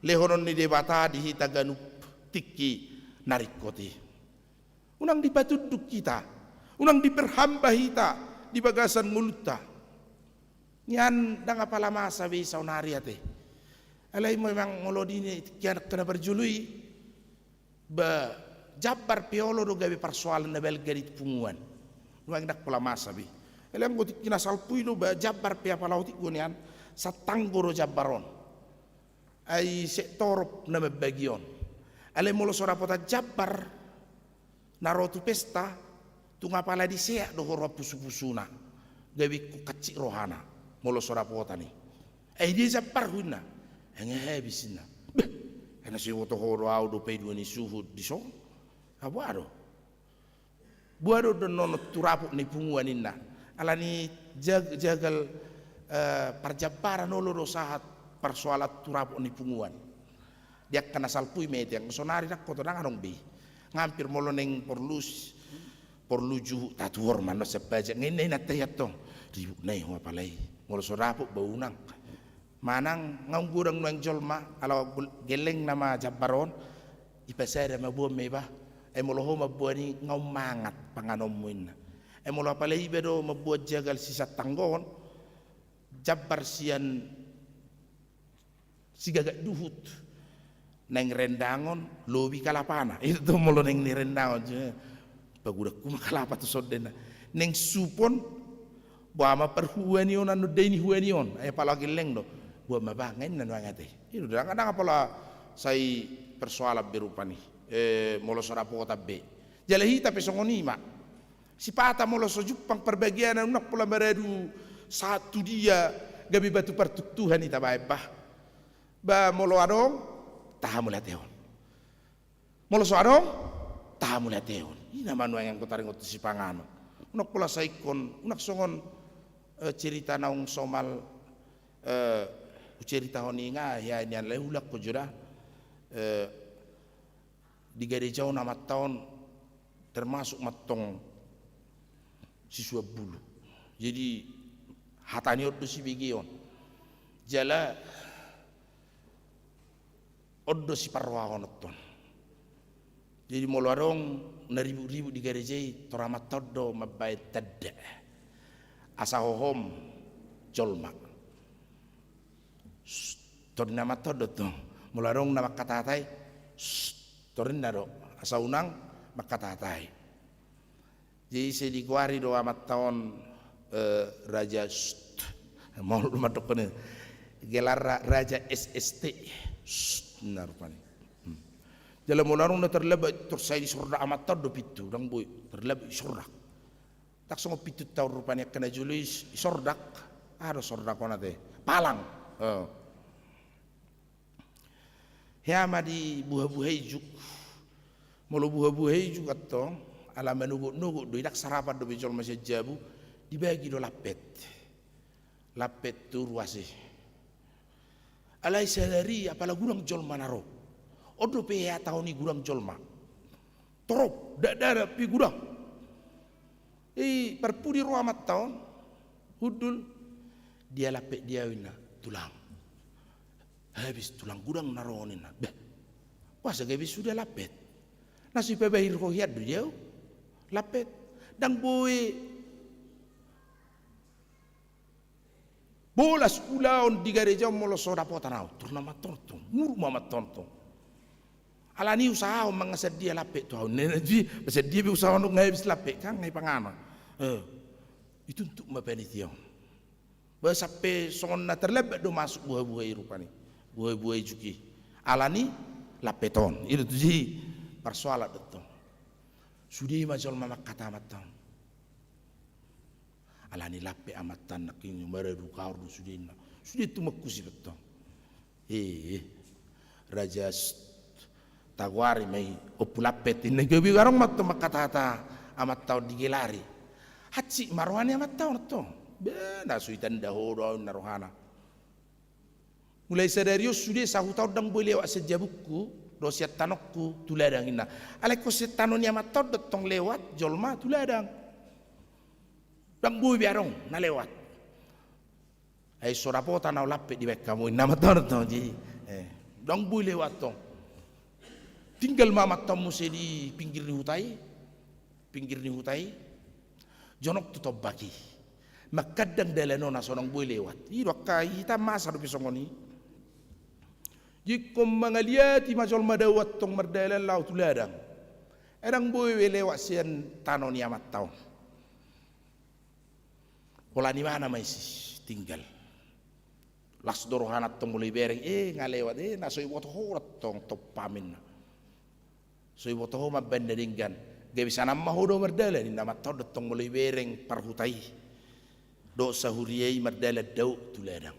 [SPEAKER 3] lehonon ni debata di hita ganup tiki narikoti unang dipatuduk kita unang diperhamba hita di bagasan ngulutta nyan danga pala masa be saunari ate alai memang ngolodini kian kena berjului ba jabbar piolo do gabe persoalan na belgarit punguan nuang dak pala masa be elem gotik kina salpui do ba jabbar pe apa lautik gonian satanggoro jabbaron ai sektor na bagion ale molo sora pota jabbar narotu pesta tunga pala di seak do horo pusu-pusuna gawi ku kacik rohana molo sora pota ni ai dia jabbar hunna henge habisina ana si woto horo au do pe duani suhud di so abuado buado do nono turapu ni punguaninna alani jagal parjabaran olo sahat persoalat turap ni punguan dia kena salpui mete yang sonari nak koto nang anong bi ngampir molo neng porlu juhu tatuor mano sepaja ngene na tayat tong ribu nei ho palai molo sorapu baunang manang ngangurang nuang jolma ala geleng nama jabbaron ipasada mabuam meba molo ho mabuani ngau mangat panganommuin molo apalai bedo membuat jagal sisa tanggon jabbar sian sigagak duhut neng rendangon lobi kalapana itu molo neng ni rendangon pagudak kuma kalapa tu sodena neng supon buama perhuanion anu deni huanion ay palagi leng do buama bangen nanu angate itu kadang apalah sai persoalan berupani molo sorapo tabbe jalahi tapi songonima si pata molo so jupang perbagian nak pula meradu satu dia gabi batu pertutuhan ita baibah ba molo adong tahamu lateon molo so adong tahamu lateon ina manu yang kotaring utus si pangano nak pula saikon nak songon cerita naung somal cerita honinga ya nian lehulak ko jura di gereja nama tahun termasuk matong siswa bulu jadi hatani oddo si bigion jala oddo si parwa onton jadi moluarong na ribu-ribu di gereja toramat toddo mabay tadda asa hohom jolma tor nama toddo to moluarong nama katatai torin nado asa unang makatatai jadi saya dikuari do amat tahun raja mau madok gelar raja SST. Nah rupanya. Dalam ularung na terlebih tersai di surga amat tado pitu dang boy terlebih surga. Tak semua pitu tahu rupanya kena julis surga. Ada surga kona teh palang. Hiama di buah-buah juk. Mulu buah-buah juk atau alam menunggu do idak sarapan do bijol masih jabu dibagi do lapet. Lapet tu ruasi. Alai sadari apalah gurang jol manaro. Odo peya tahun ni gurang jolma. Torop dak pi gurang. Perpudi ruamat tahun hudul dia lapet dia wina tulang. Habis tulang gurang naronin. Beh. Wasa habis sudah lapet. Nasi pebahir ko hiad dia lapet dang boy bolas ulaon di gereja molo soda potanau turna matonton murma matonton alani usaha mengasad dia lapek tu nenaji pasal dia usaha untuk ngabis lapek kan ngai pangana itu untuk mapenitiong basape sonna terlebet do masuk buah-buah rupani buah-buah juki alani lapeton itu ji persoalan betul sudi majol mamak kata matang alani lape amatan nakin meredu kaur sudina sudi tu makusi betul raja tagwari mai opulapet ini gebi garong mat makata amat tau digelari hatsi marwani amat tau to bena suitan dahoro narohana mulai sadarius sudi sahu tau dang boleh lewat sejabuku dosiat tanokku tuladang ina aleko setano ni amat tau detong lewat jolma tuladang dang bui biarong na lewat ai sorapo tanau lapet di bek kamu ina amat tau ji dang bui lewat tong tinggal mamat tamu di pinggir ni hutai jonok tutup baki makadang daleno na sonong boy lewat iro kai ta masa do pisongoni jikom mangaliati majol madawat tong merdalan laut tuladang erang boy lewat sian tanon amat tau pola ni mana maisi tinggal las dorohanat tong mulai bereng ngalewat nasoi boto horat tong topamin so ibu tahu mah banderingan gak bisa nama hodo merdala ni nama tahu datang mulai bereng parhutai do sahuriai merdala dau tuladang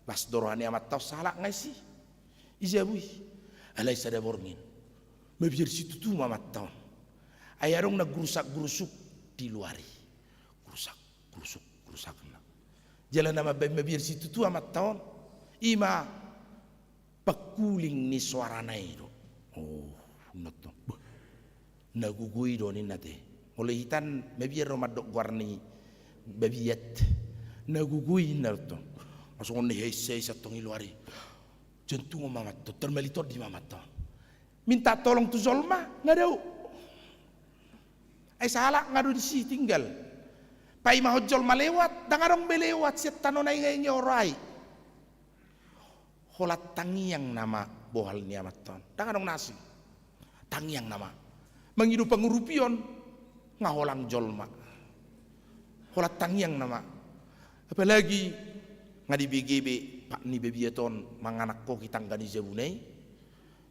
[SPEAKER 3] las dorohani amat tahu salah ngasi izabui alai sada borngin mabir situ tu amat tahu ayarong na grusak di luari grusak na jalan nama mabir situ tu amat tahu ima pakuling ni suara nairo nato nagugui do ni nate oleh hitan mebiar romadok warni babiat nagugui narto masuk ni hei satong iluari jantung mamat to termelitor di mamat to minta tolong tu zolma ngadau ai salah ngadu di si tinggal pai mah jolma lewat dangarong belewat setan onai ngai nyorai holat tangiang nama bohal ni amat to dangarong nasi tangiang nama menghidup pengurupion ngaholang jolma holat tangiang nama apalagi ngadi BGB pak ni bebiaton manganak ko kitang gani jabunai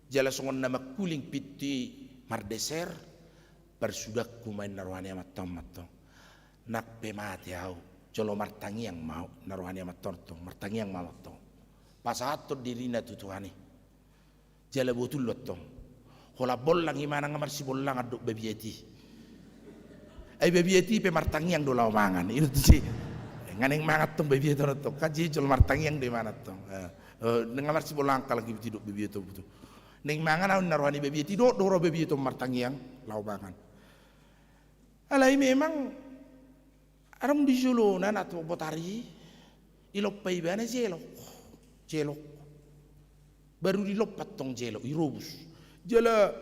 [SPEAKER 3] jala songon nama kuling piti mardeser bersudak kumain narwani amat tomato nak pemati au jolo martangiang mau narwani amat torto martangiang mau to pasato dirina tutuani jala botul lotong hola bollang imana ngamar si bollang aduk bebieti ai bebieti pe martangiang do law mangan itu sih nganeng mangat tong bebieti to kaji jol martangiang de mana tong ngamar si bollang kala ki tiduk bebieti butu ning mangan au narwani bebieti do ro bebieti martangiang law mangan alai memang aram di jolonan atau botari iloppai bana jelo baru dilopat tong jelo irobus jala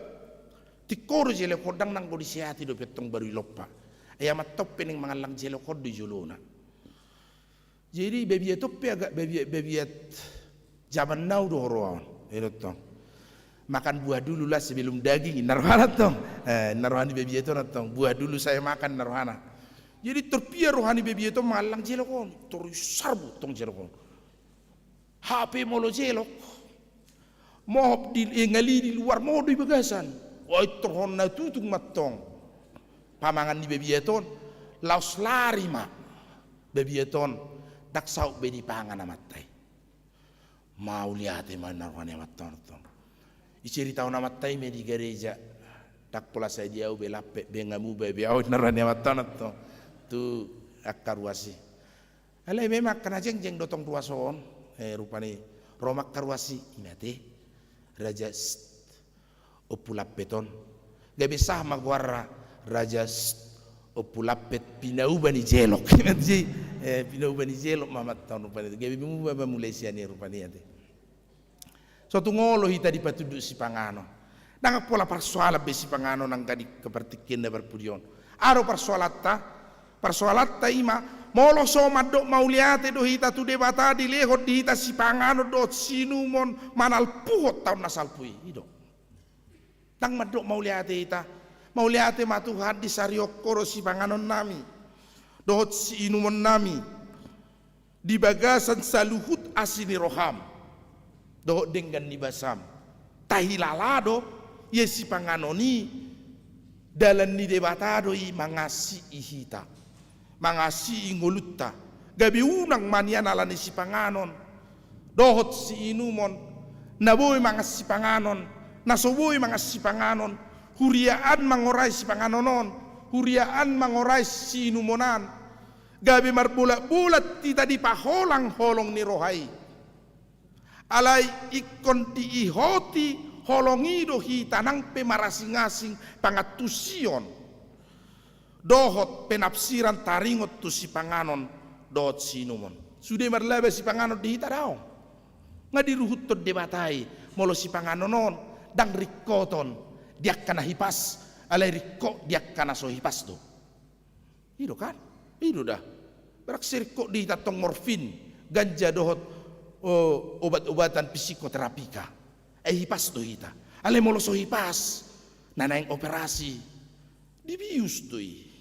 [SPEAKER 3] tikor jele kodang nang bodi siati do petong baru lopa ayamat toppe ning mangalang jelo kod di jolona jadi bebiet toppe agak bebiet zaman now do roon itu tong makan buah dulu lah sebelum daging narwana tong narwani bebiet tong buah dulu saya makan narwana jadi terpiar rohani bebiet mangalang jelo kon tor sarbu tong jelo kon HP molo jelok. Mohop di ngali di luar mo di bagasan. Oi torhon na tutung matong. Pamangan di bebieton laos lari ma. Bebieton dak sau be di pangan amatai. Mau lihat mana narwane matong. Icerita amatai me di gereja. Dak pola saya dia be lape be ngamu be au narwane matong tu akaruasi. Alai memang kana jeng dotong tuason rupani romak karuasi imate. Raja opulapeton gabe sah magwarra raja opulapet pinaubani jelok ji pinaubani jelok mamat tahun rupani gabe mu baba Malaysia ni rupani ate suatu ngolo hita di patudu si pangano nang pola persoala be si pangano nang kadi kepertikin da berpudion aro persoalatta ima molo so madok mauliate do hita tu debata di lehot di hita si pangano do sinumon manal puhot tahun nasal pui ido tang madok mauliate hita mauliate matuhan di sariokoro si panganon nami dohot si inumon nami di bagasan saluhut asini roham dohot dengan nibasam tahilalado ye si panganoni dalam ni debata do i mangasi ihita mangasi ingolutta gabi unang manian alani si panganon dohot si inumon naboy mangasi panganon nasoboy mangasi panganon huriaan mangorai si panganonon huriaan mangorai si inumonan gabi marbulat-bulat tita di paholang holong ni rohai alai ikon di ihoti holongi do hitanang pemarasing-asing pangatusion dohot penafsiran taringot tu si panganon dohot sinumon sudah marlabe si panganon di hita daw nga diruhut to debatai molo si panganonon dang rikoton diak kana hipas alai rikko diak kana so hipas do ido kan ido dah berak sirko di hita tong morfin ganja dohot obat-obatan psikoterapika hipas do hita alai molo so hipas nanaing operasi dibius doi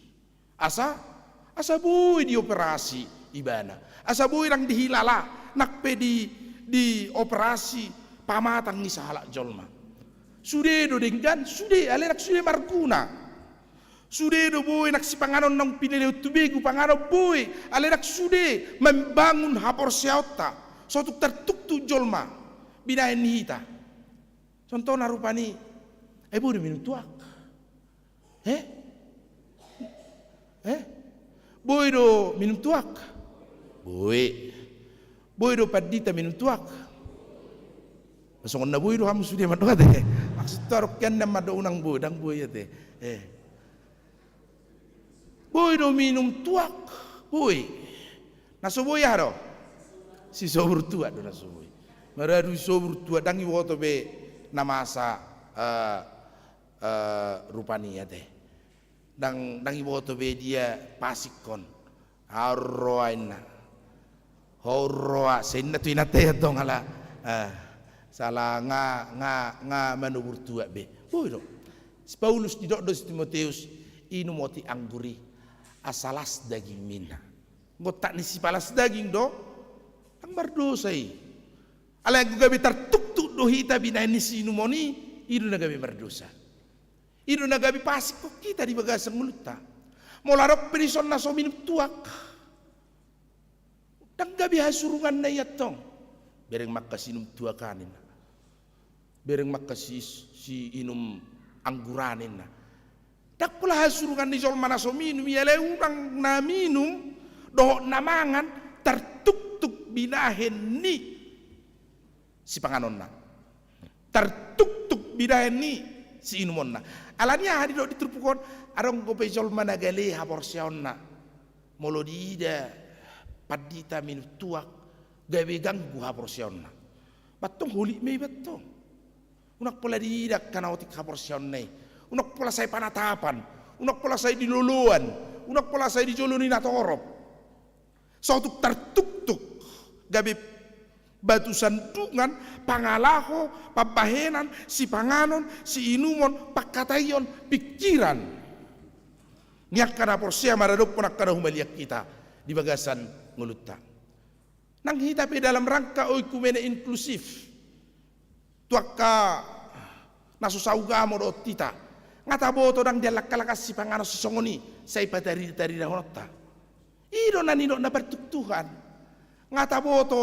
[SPEAKER 3] asa bui di operasi ibana asa bui nang dihilala nakpe di operasi pamatang ni sahalak jolma sude do denggan sude ale nak sude marguna sude do bui nak si panganon nang pineleu tubegu panganon bui ale nak sude membangun hapor siauta suatu tertuktu jolma binaen hita contoh narupani bui minum tuak boy do minum tuak boy do padita minum tuak masongon na boy do hamu sudah madoa deh maksud tarok kan na mado unang boy dang boy ate boy do minum tuak boy naso boy haro si sobur tua do naso boy maradu sobur tua dangi woto be namasa rupani ate dang iboto be dia pasikon harroaina horroa senna tu inate dong ala salah nga manubur tua be boy do Paulus di do Timoteus inu moti angguri asalas daging mina ngotak ni si palas daging do ang bardosai ala gabi tertuk do hita bina ni si inumoni idu na gabi bardosa ido nagabi pasik kok kita di bagasang mulutta molarok perison na so minum tuak dang gabi hasurungan na yatong bereng makasinum tuakanin bereng makasi si inum angguranin na dak pula hasurungan ni jolma na so minum yale unang na minum doh namangan tertuk-tuk binahen ni si panganon na tertuk-tuk binahen ni si inumon na alanya hadi do ditrupukon arong go pejol managale haborsionna molodida padita min tuak gawe ganggu haborsionna batong huli me batong unak pola didak kana otik haborsionna unak pola saya panatapan unak pola saya diluluan unak pola saya dijoloni natorop sautuk tertuk-tuk gawe batu sandungan pangalaho pabahenan si panganon si inumon pakatayon pikiran niak kana porsia maradok ponak kana humaliak kita di bagasan ngulutta nang hita pe dalam rangka oikumene inklusif tuaka nasusauga mo do tita ngata boto dang dia lakalakas si pangano sosongoni sai patari dari dahonota ido nani do na pertuktuhan ngata boto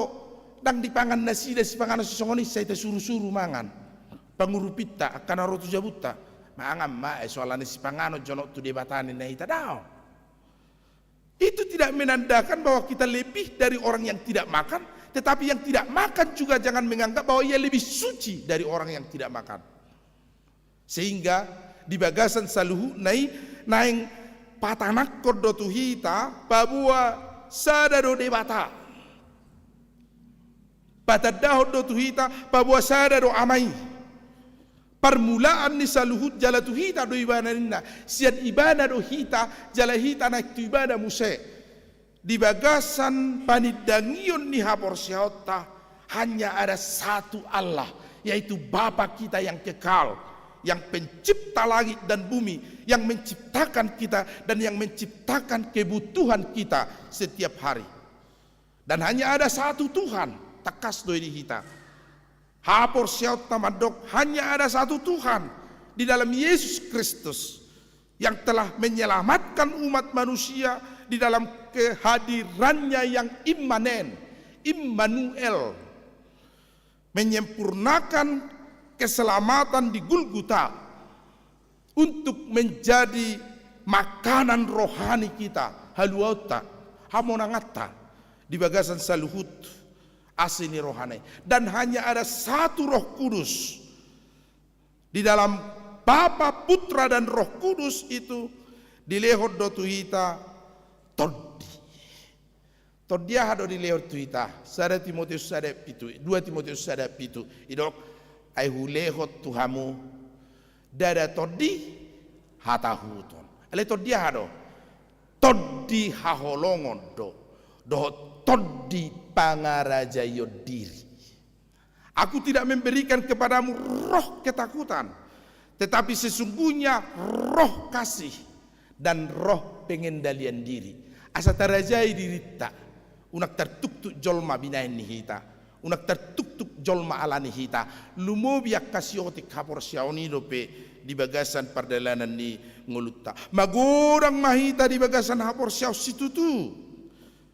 [SPEAKER 3] dang dipangan nasi si pangano sosongoni sai te suru-suru mangan pangurupita akan rotu jabuta maangam ma soalane si pangano jono tu debatani na hita dao. Itu tidak menandakan bahwa kita lebih dari orang yang tidak makan, tetapi yang tidak makan juga jangan menganggap bahwa ia lebih suci dari orang yang tidak makan. Sehingga di bagasan saluhu naing patanak kordo tuhita babua sadado debata. Patadaho do tuhita babua sadado amai. Permulaan ni saluhut jala tu hita do ibadah nina sian ibadah do hita jala hita naik tu ibadah muse di bagasan panidangion ni hapor siota hanya ada satu Allah yaitu Bapa kita yang kekal yang pencipta langit dan bumi yang menciptakan kita dan yang menciptakan kebutuhan kita setiap hari dan hanya ada satu Tuhan takas do di hita. Hapor siaut tamadok hanya ada satu Tuhan di dalam Yesus Kristus yang telah menyelamatkan umat manusia di dalam kehadirannya yang imanen, Immanuel, menyempurnakan keselamatan di Golgota untuk menjadi makanan rohani kita, haluauta, hamonangata di bagasan saluhut. Asini rohani dan hanya ada satu Roh Kudus di dalam Bapa, Putra dan Roh Kudus itu dilehot do tuhita todi. Todia hado dilehot tuhita. Sada Timotius sada pitu, 2 Timotius sada pitu. Idok ai hulehot tuhamu dada todi hatahuton. Ale todia hado todi haholongon do todi pangarajayo diri. Aku tidak memberikan kepadamu roh ketakutan, tetapi sesungguhnya roh kasih dan roh pengendalian diri. Asa tarajai diri tak, unak tertuktuk jolma binain hita, unak tertuktuk jolma alani hita. Lumobiak kasiotik hapor siaoni dope di bagasan perdalanan ni ngulutta. Magorang mahita di bagasan hapor siau situtu.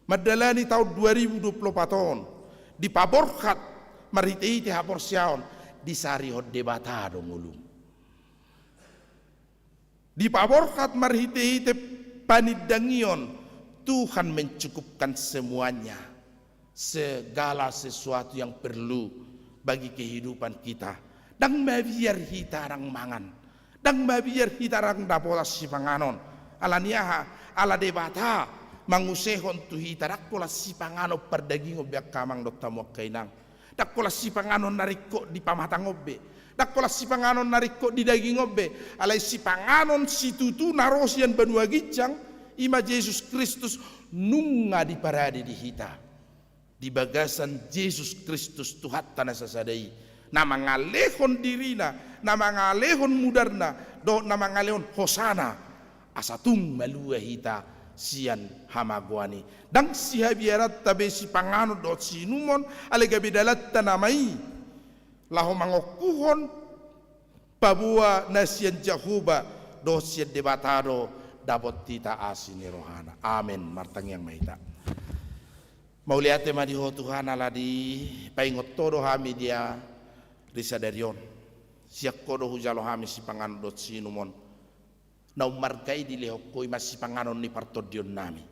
[SPEAKER 3] Madalani tahun 2024 di paborkat mariteite hapor siaon di sarihot debatado ngulum. Di paborkat mariteite panidangion Tuhan mencukupkan semuanya, segala sesuatu yang perlu bagi kehidupan kita. Dan mabiar hitarang mangan, dan mabiar hitarang dapolas si panganon, alaniaha ala debata. Mangusehon tu hita dakkola si pangano perdagingo biak kamang dokta mo kainang dakkola si pangano nariko di pamatangobbe dakkola si pangano nariko di dagingobbe alai si panganon si tutu narosian banua gicang ima Yesus Kristus nunga di parade di hita di bagasan Yesus Kristus Tuhan tanah sasadai nama ngalehon dirina nama ngalehon mudarna do nama ngalehon hosana asatung malua hita sian hamaguani dang si habiarat tabe si pangano dot si numon alega bedalat tanamai laho mangokuhon babua nasian jahuba dot sian debatado dapat tita asini rohana amin martang yang mahita mauliate madiho Tuhan aladi paingot todo hami dia risadarion siak kodo hujalo hami si pangano dot si numon na umargai di lehokoi masih panganon ni partodion nami.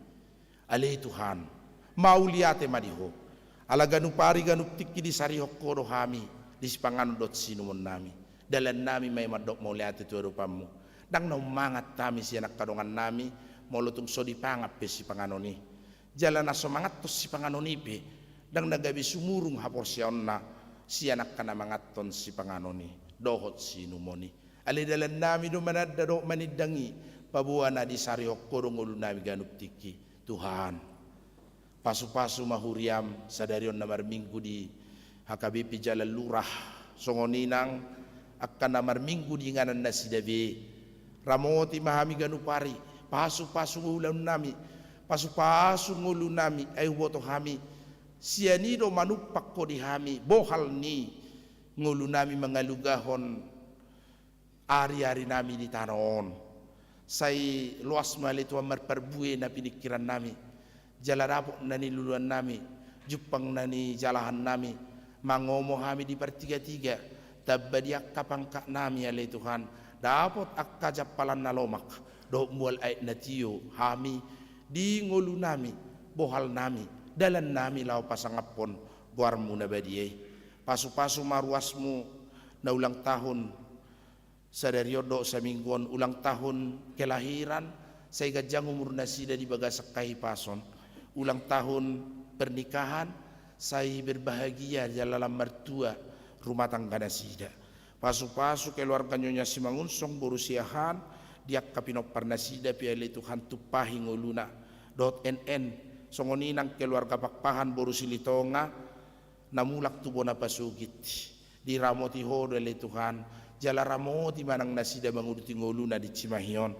[SPEAKER 3] Ale Tuhan, mauliate madiho. Ala ganu pari ganu tiki di sari hokoro hami di panganon dot sinumon nami. Dalan nami may madok mauliate tu erupamu. Dang na umangat kami si anak kadongan nami molutung so di pangap si panganon ni. Jalan na semangat to si panganon ni pe. Dang nagabi sumurung hapor siyon na si anak kana mangaton si panganon ni. Dohot sinumoni. Ali dalan nami do manadda do manidangi pabuana di sariok korong ulu nami ganup tiki Tuhan pasu-pasu mahuriam sadarion namar minggu di HKBP Jalan Lurah songoninang akan namar minggu di nganan nasi dabe ramoti mahami ganupari pasu-pasu ulam nami pasu-pasu ngulu nami ayo boto hami sianido manupak ko dihami bohal ni ngulu nami mangalugahon ari-ari nami di tanon. Say luas malito marparbue na pinikiran nami. Jalarapok na ni luluan nami, jupang na ni jalahan nami, mangomo kami di pertiga-tiga, tabadiak kapangka nami alay Tuhan, dapat akajapalan na lomak, do mual ay natiyo, kami, di ngulu nami, bohal nami, dalan nami lau pasangapon, guarmu na badiyay. Pasu-pasu maruasmu na ulang tahun, sa daryodo sa mingguan, ulang tahun kelahiran, sa igadyang umur na sida di bagasak kahipason, ulang tahun pernikahan, saya berbahagia dalam mertua rumah tangga nasida. Pasu-pasu keluarga nyonya si mangunsong borusiahan, dia kapinok parnasida piali Tuhan tupahi nguluna. .nn songoninang keluarga pakpahan borusilitonga, namulak tubo na pasugit. Di ramoti hodo ali Tuhan, jala ramoti manang nasida manguruti nguluna di Cimahion.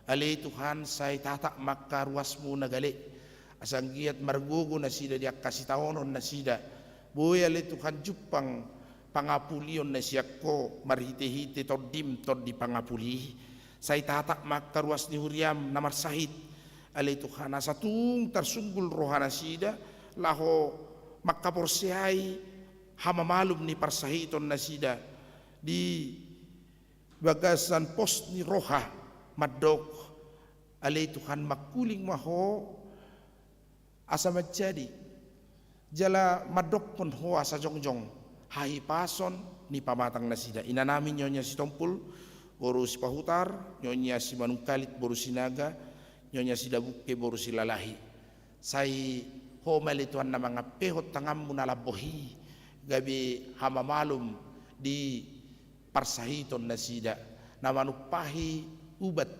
[SPEAKER 3] Ali Tuhan saya tatak maka ruasmu nagali. Asanggiat margugo na sida dia kasih taonon na sida boy ale Tuhan jupang pangapulion na siya ko marhite-hite todim tod di pangapuli say tatak makaruas ni huriam na marsahit ale Tuhan asa tung tersunggul rohana sida laho makaporsiay hamamalum ni parsahiton na sida di bagasan pos ni roha madok ale Tuhan makuling maho asa menjadi jala madok pun hoa sa jongjong hai pason ni pamatang nasida inanami nyonya si tompul boru si pahutar nyonya si manungkalit boru sinaga nyonya si dabuke boru si lalahi sai ho malituan na mga pehot tangam munalabohi gabi hamamalum di parsahiton nasida na manupahi ubat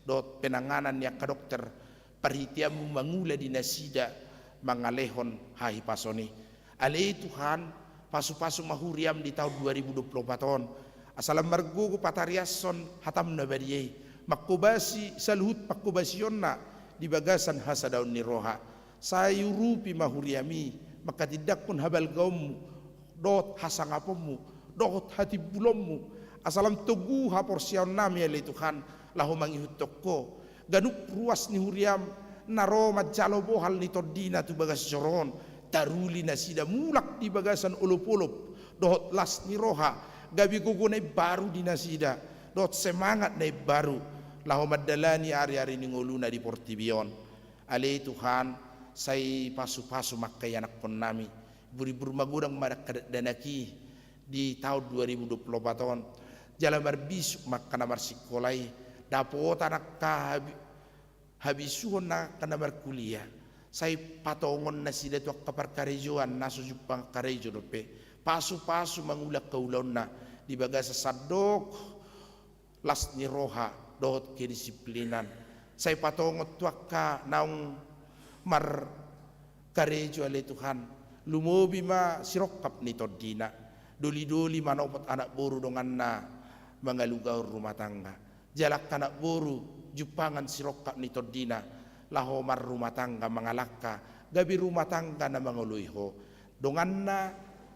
[SPEAKER 3] dot penanganan niya ka dokter perhitiamu mangula di nasida mangalehon hai pasoni. Ale Tuhan pasu-pasu mahuriam di tahun 2024 asalam margugu patariason hatam na badiyay makubasi saluhut pakubasyon na di bagasan hasadaun ni roha sayurupi mahuriami makatidak pun habal gaummu dot hasangapomu dot hati bulommu asalam tugu haporsyaon nami ale Tuhan lahu mangihutok ko ganuk ruas ni huriam naro majalo bohal ni tordina tu bagas joron taruli nasida mulak di bagasan ulupulup dohot las ni roha gabi gugunay baru di nasida dohot semangat na baru lahu madalani ari-ari ni nguluna di Portibion ale Tuhan say pasu-pasu makayanak pon nami buri-buri magurang marakdanaki di tahun 2024 jala marbisuk makana marsikolay dapat anak habisuhon na kanamar kuliah say patongon na sida tu kaparkarejoan naso jupang karejo dope pasu-pasu mangulak kaulon na di bagasa sadok las ni roha dohot kedisiplinan say patongot tu ka naung mar karejo ale Tuhan lumobi ma sirokap ni todina doli-doli manopot anak boru dongan na mangalugaw rumah tangga jalak kanak boru jupangan sirokap ni todina laho mar rumah tangga mangalaka gabi rumah tangga na manguluiho dongan na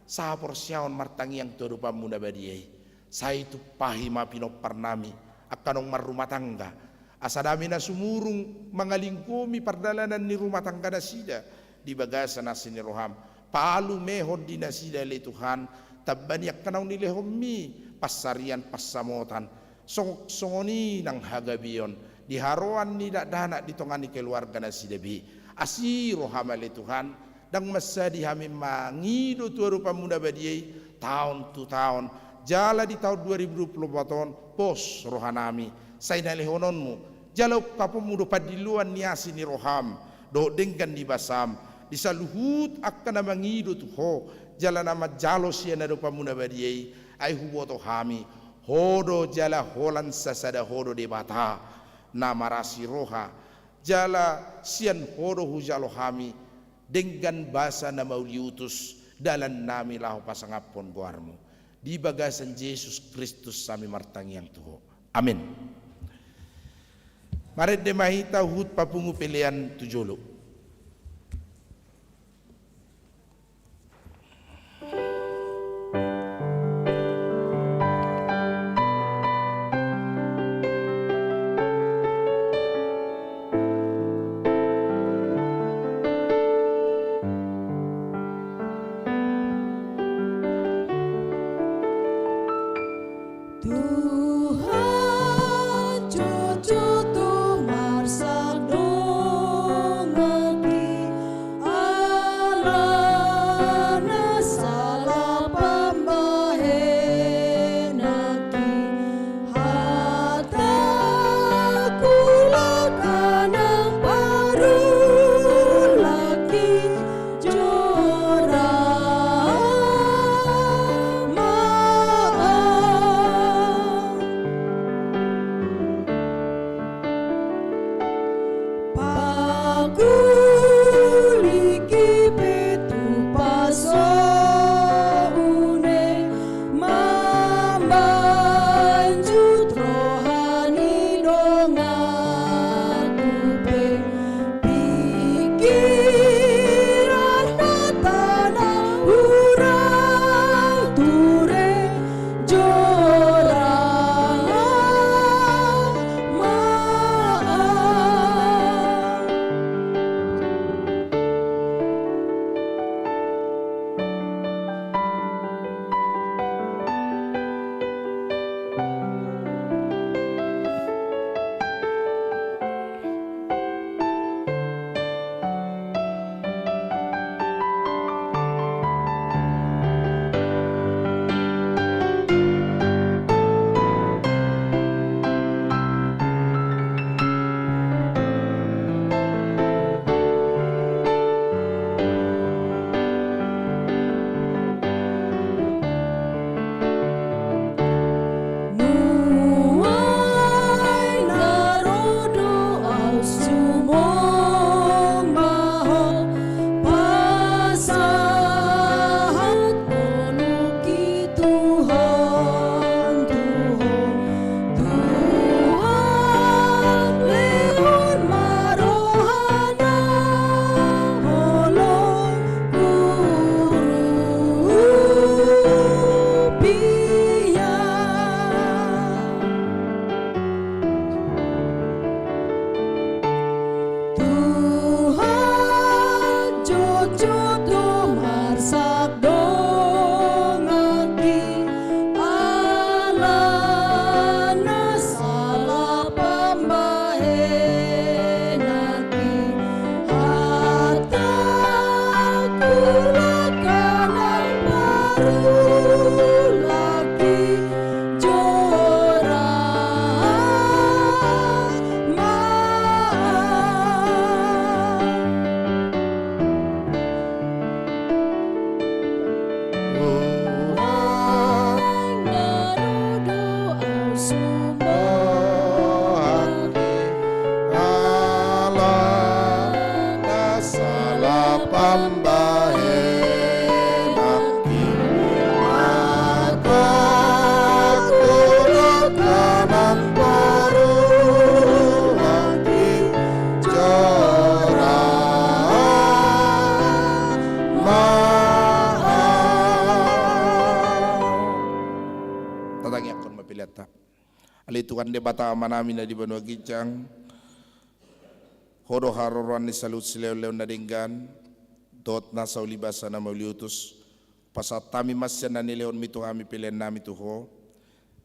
[SPEAKER 3] sa porsyaon martangi yang torupa muda badiyay sa itu pahi mapinopar nami akanong mar rumah tangga asadami na sumurung mangalingkumi pardalanan ni rumah tangga na sida di bagasa na siniroham palu mehod di na sida le Tuhan tabaniak kanaw ni lehomi pasarian pasamotan songoni nang hagabion di haruan ni dana di tongani keluarga na sidabi asiro hamale Tuhan dang masadi hami mangido tu rupa muda badiyay tahun tu tahun jala di tahun 2024 pos rohanami say nalehononmu jalaw kapemudo padiluan niasi ni roham do dengkan di basam di saluhut akka na mangido tu ho jala nama jalo siya na rupa muda badiyay ay huboto hami hodo jala holan sasada hodo de bata namarasi roha jala sian hodo hujalo hami dengan basa na mauliutus dalan nami lahu pasangapon guarmu di bagasan Yesus Kristus sami martangiang tuho amin. Maret de mahita hut papungu pilihan tujolo salah pambahen aki maka turut kanan baru aki jora tatangi akon mapilata ali Tuhan de bata manami na di Banua Gijang horo haroran ni salut sileo na dinggan dot na sa ulibasa na mauliutus pasatami masya na nileon mito kami pilen nami tuho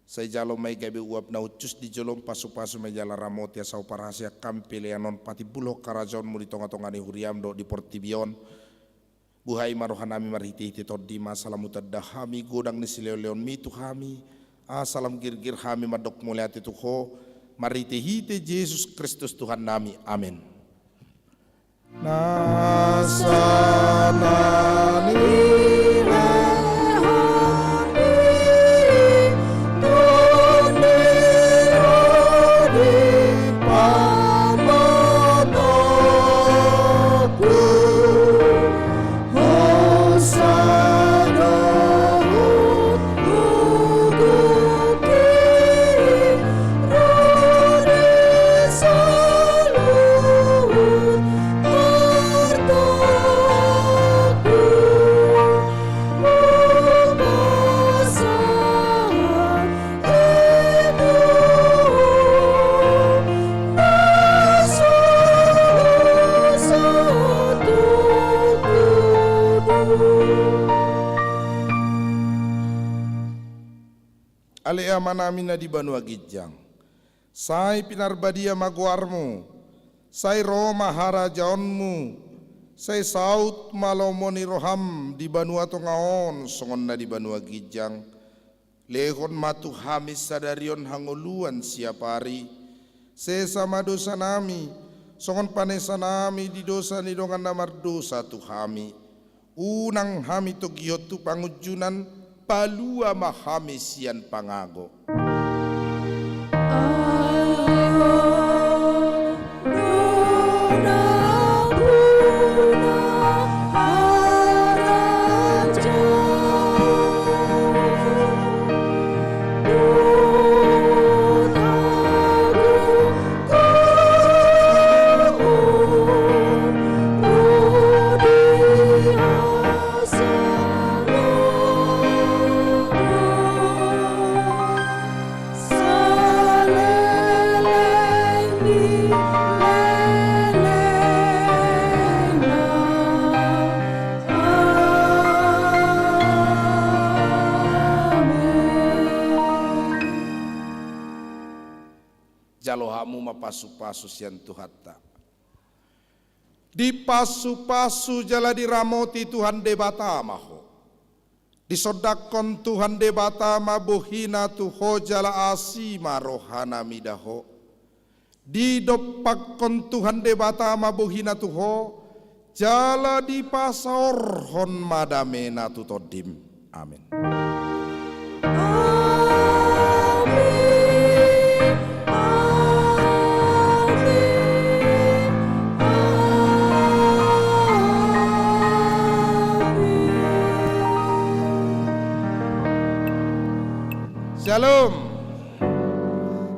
[SPEAKER 3] sa jalo may gabi uap na ucus di jolong pasu-pasu may jala ramot ya sa uparasya kami pilihanon pati bulok karajon mo dito nga ni huriam do di Portibion buhay marohan nami marhiti-hiti to di masalamutad dahami godang ni sileo leon mito kami asalam girgir kami madok muliat itu ho marhiti-hiti Yesus Kristus Tuhan nami amin. Nasanani alea manamina di Banua Gijang sai pinarbadia maguarmu sai Roma harajaonmu sai saut malomoni roham di Banua Tongaon songonna di Banua Gijang lehon matu hamis sadarion hangoluan siapari sesama dosa nami songon panesa nami di dosa ni dongan namar dosa tu hami unang hami to giyotu pangujunan palua mahami sian pangago. Jalohamu mapasu-pasu sian Tuhatta. Di pasu-pasu jala diramoti Tuhan debata maho. Disodakon Tuhan debata mabuhina tuho jala asima rohana midaho. Didopakon Tuhan debata mabuhina tuho jala di pasaorhon madamena tutodim. Amin. Shalom.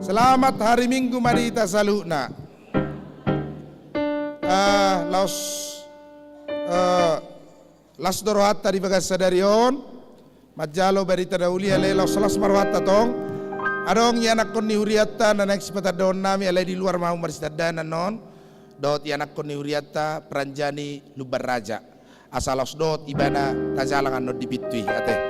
[SPEAKER 3] Selamat hari Minggu mari kita salutna. Las dorohatta di bagas sadarion. Majalo berita dauli ale laus las marwatta tong. Adong yanak kon ni huriatta na naksipata don nami ale di luar mau marisdana non. Dot yanak kon ni huriatta peranjani lubar raja. Asalos dot ibana tajalangan no dibitui ate.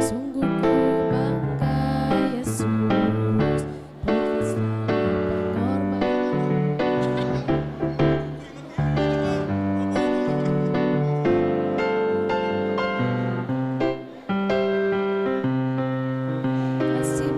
[SPEAKER 4] Sungguh ku bangga Yesus. kasih